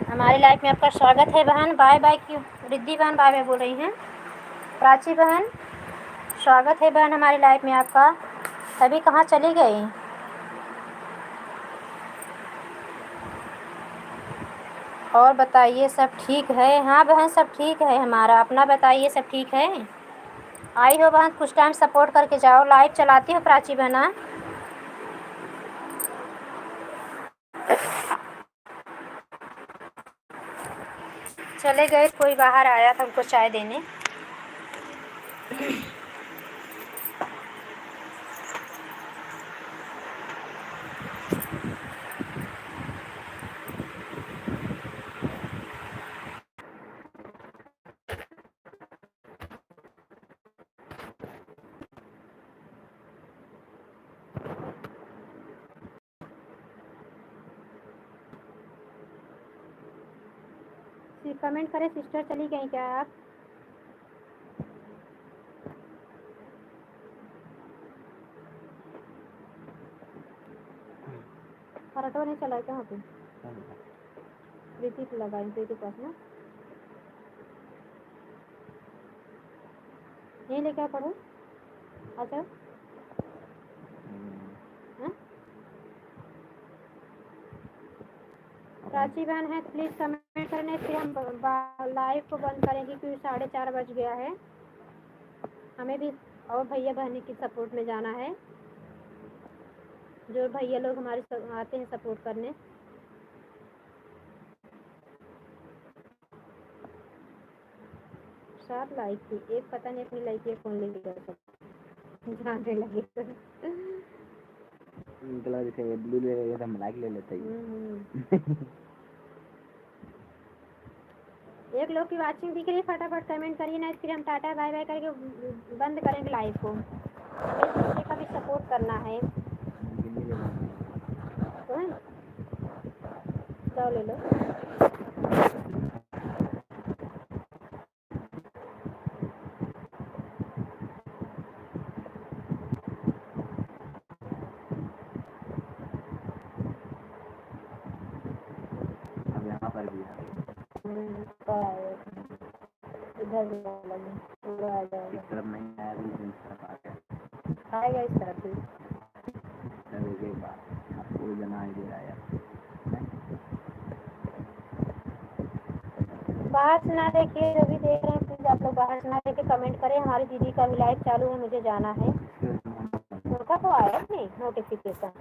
हमारी लाइफ में आपका स्वागत है बहन। बाय बाय क्यों? रिद्धि बहन बाय बाय बोल रही हैं। प्राची बहन स्वागत है बहन हमारी लाइफ में आपका। अभी कहाँ चली गई? और बताइए सब ठीक है? हाँ बहन सब ठीक है हमारा। अपना बताइए सब ठीक है? आई हो बहन, कुछ टाइम सपोर्ट करके जाओ। लाइव चलाती हो प्राची बहना? चले गए, कोई बाहर आया था उनको चाय देने। कमेंट करें सिस्टर, चली गई क्या आप? ऑटो नहीं चला क्या वहाँ पे? प्रीति से लगाई, प्रीति पास ना यहीं लेके पढ़ो। अच्छा प्राची बहन है तो प्लीज़ कमेंट करने, फिर हम लाइव को बंद करेंगे क्योंकि 4:30 बज गया है। हमें भी और भैया बहन की सपोर्ट में जाना है। जो भैया लोग हमारे आते हैं सपोर्ट करने। सात लाइक थी, एक पता नहीं अपनी लाइक ये कौन ले गया, जानने लगे तो निकला जैसे ब्लू ले लेते हम लाइक ले लेते हैं। एक लोग की वाचिंग दिख रही है, फटाफट कमेंट करिए ना, फिर हम टाटा बाय बाय करके बंद करेंगे लाइव को। एक दूसरे का भी सपोर्ट करना है तो है। जाओ ले लो। अब यहाँ पर भी है। इधर भी लगे पूरा आ जाएगा। इस तरफ नहीं आया तो इस तरफ आ गया। आएगा इस तरफ भी। एक बार आपको जना ही दे रहा है। बाहर से ना देखिए, जो भी देख रहे हैं प्लीज़ आप लोग बाहर से ना देखे कमेंट करें। हमारी दीदी का भी लाइव चालू है, मुझे जाना है। उनका तो आया नहीं नोटिफिकेशन,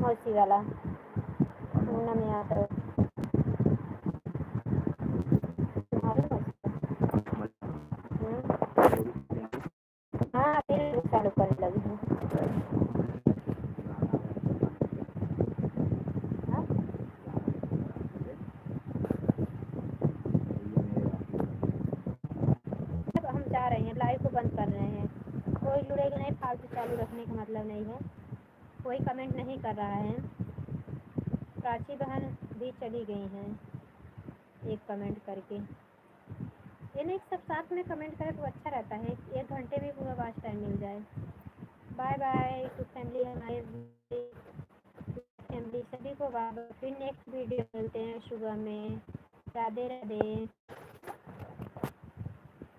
मौसी वाला मुन्ना में आता है। हाँ फिर चालू करने लगी हूँ। हम जा रहे हैं, लाइव को बंद कर रहे हैं। कोई जुड़ेगा नहीं, फालतू चालू रखने का मतलब नहीं है। कोई कमेंट नहीं कर रहा है। प्राची बहन भी चली गई हैं एक कमेंट करके। ये नहीं सब साथ में कमेंट करें तो अच्छा रहता है, 1 घंटे में पूरा वाच टाइम मिल जाए। बाय बाय टू फैमिली, हमारे फैमिली सभी को बाय। फिर नेक्स्ट वीडियो मिलते हैं सुबह में। राधे राधे।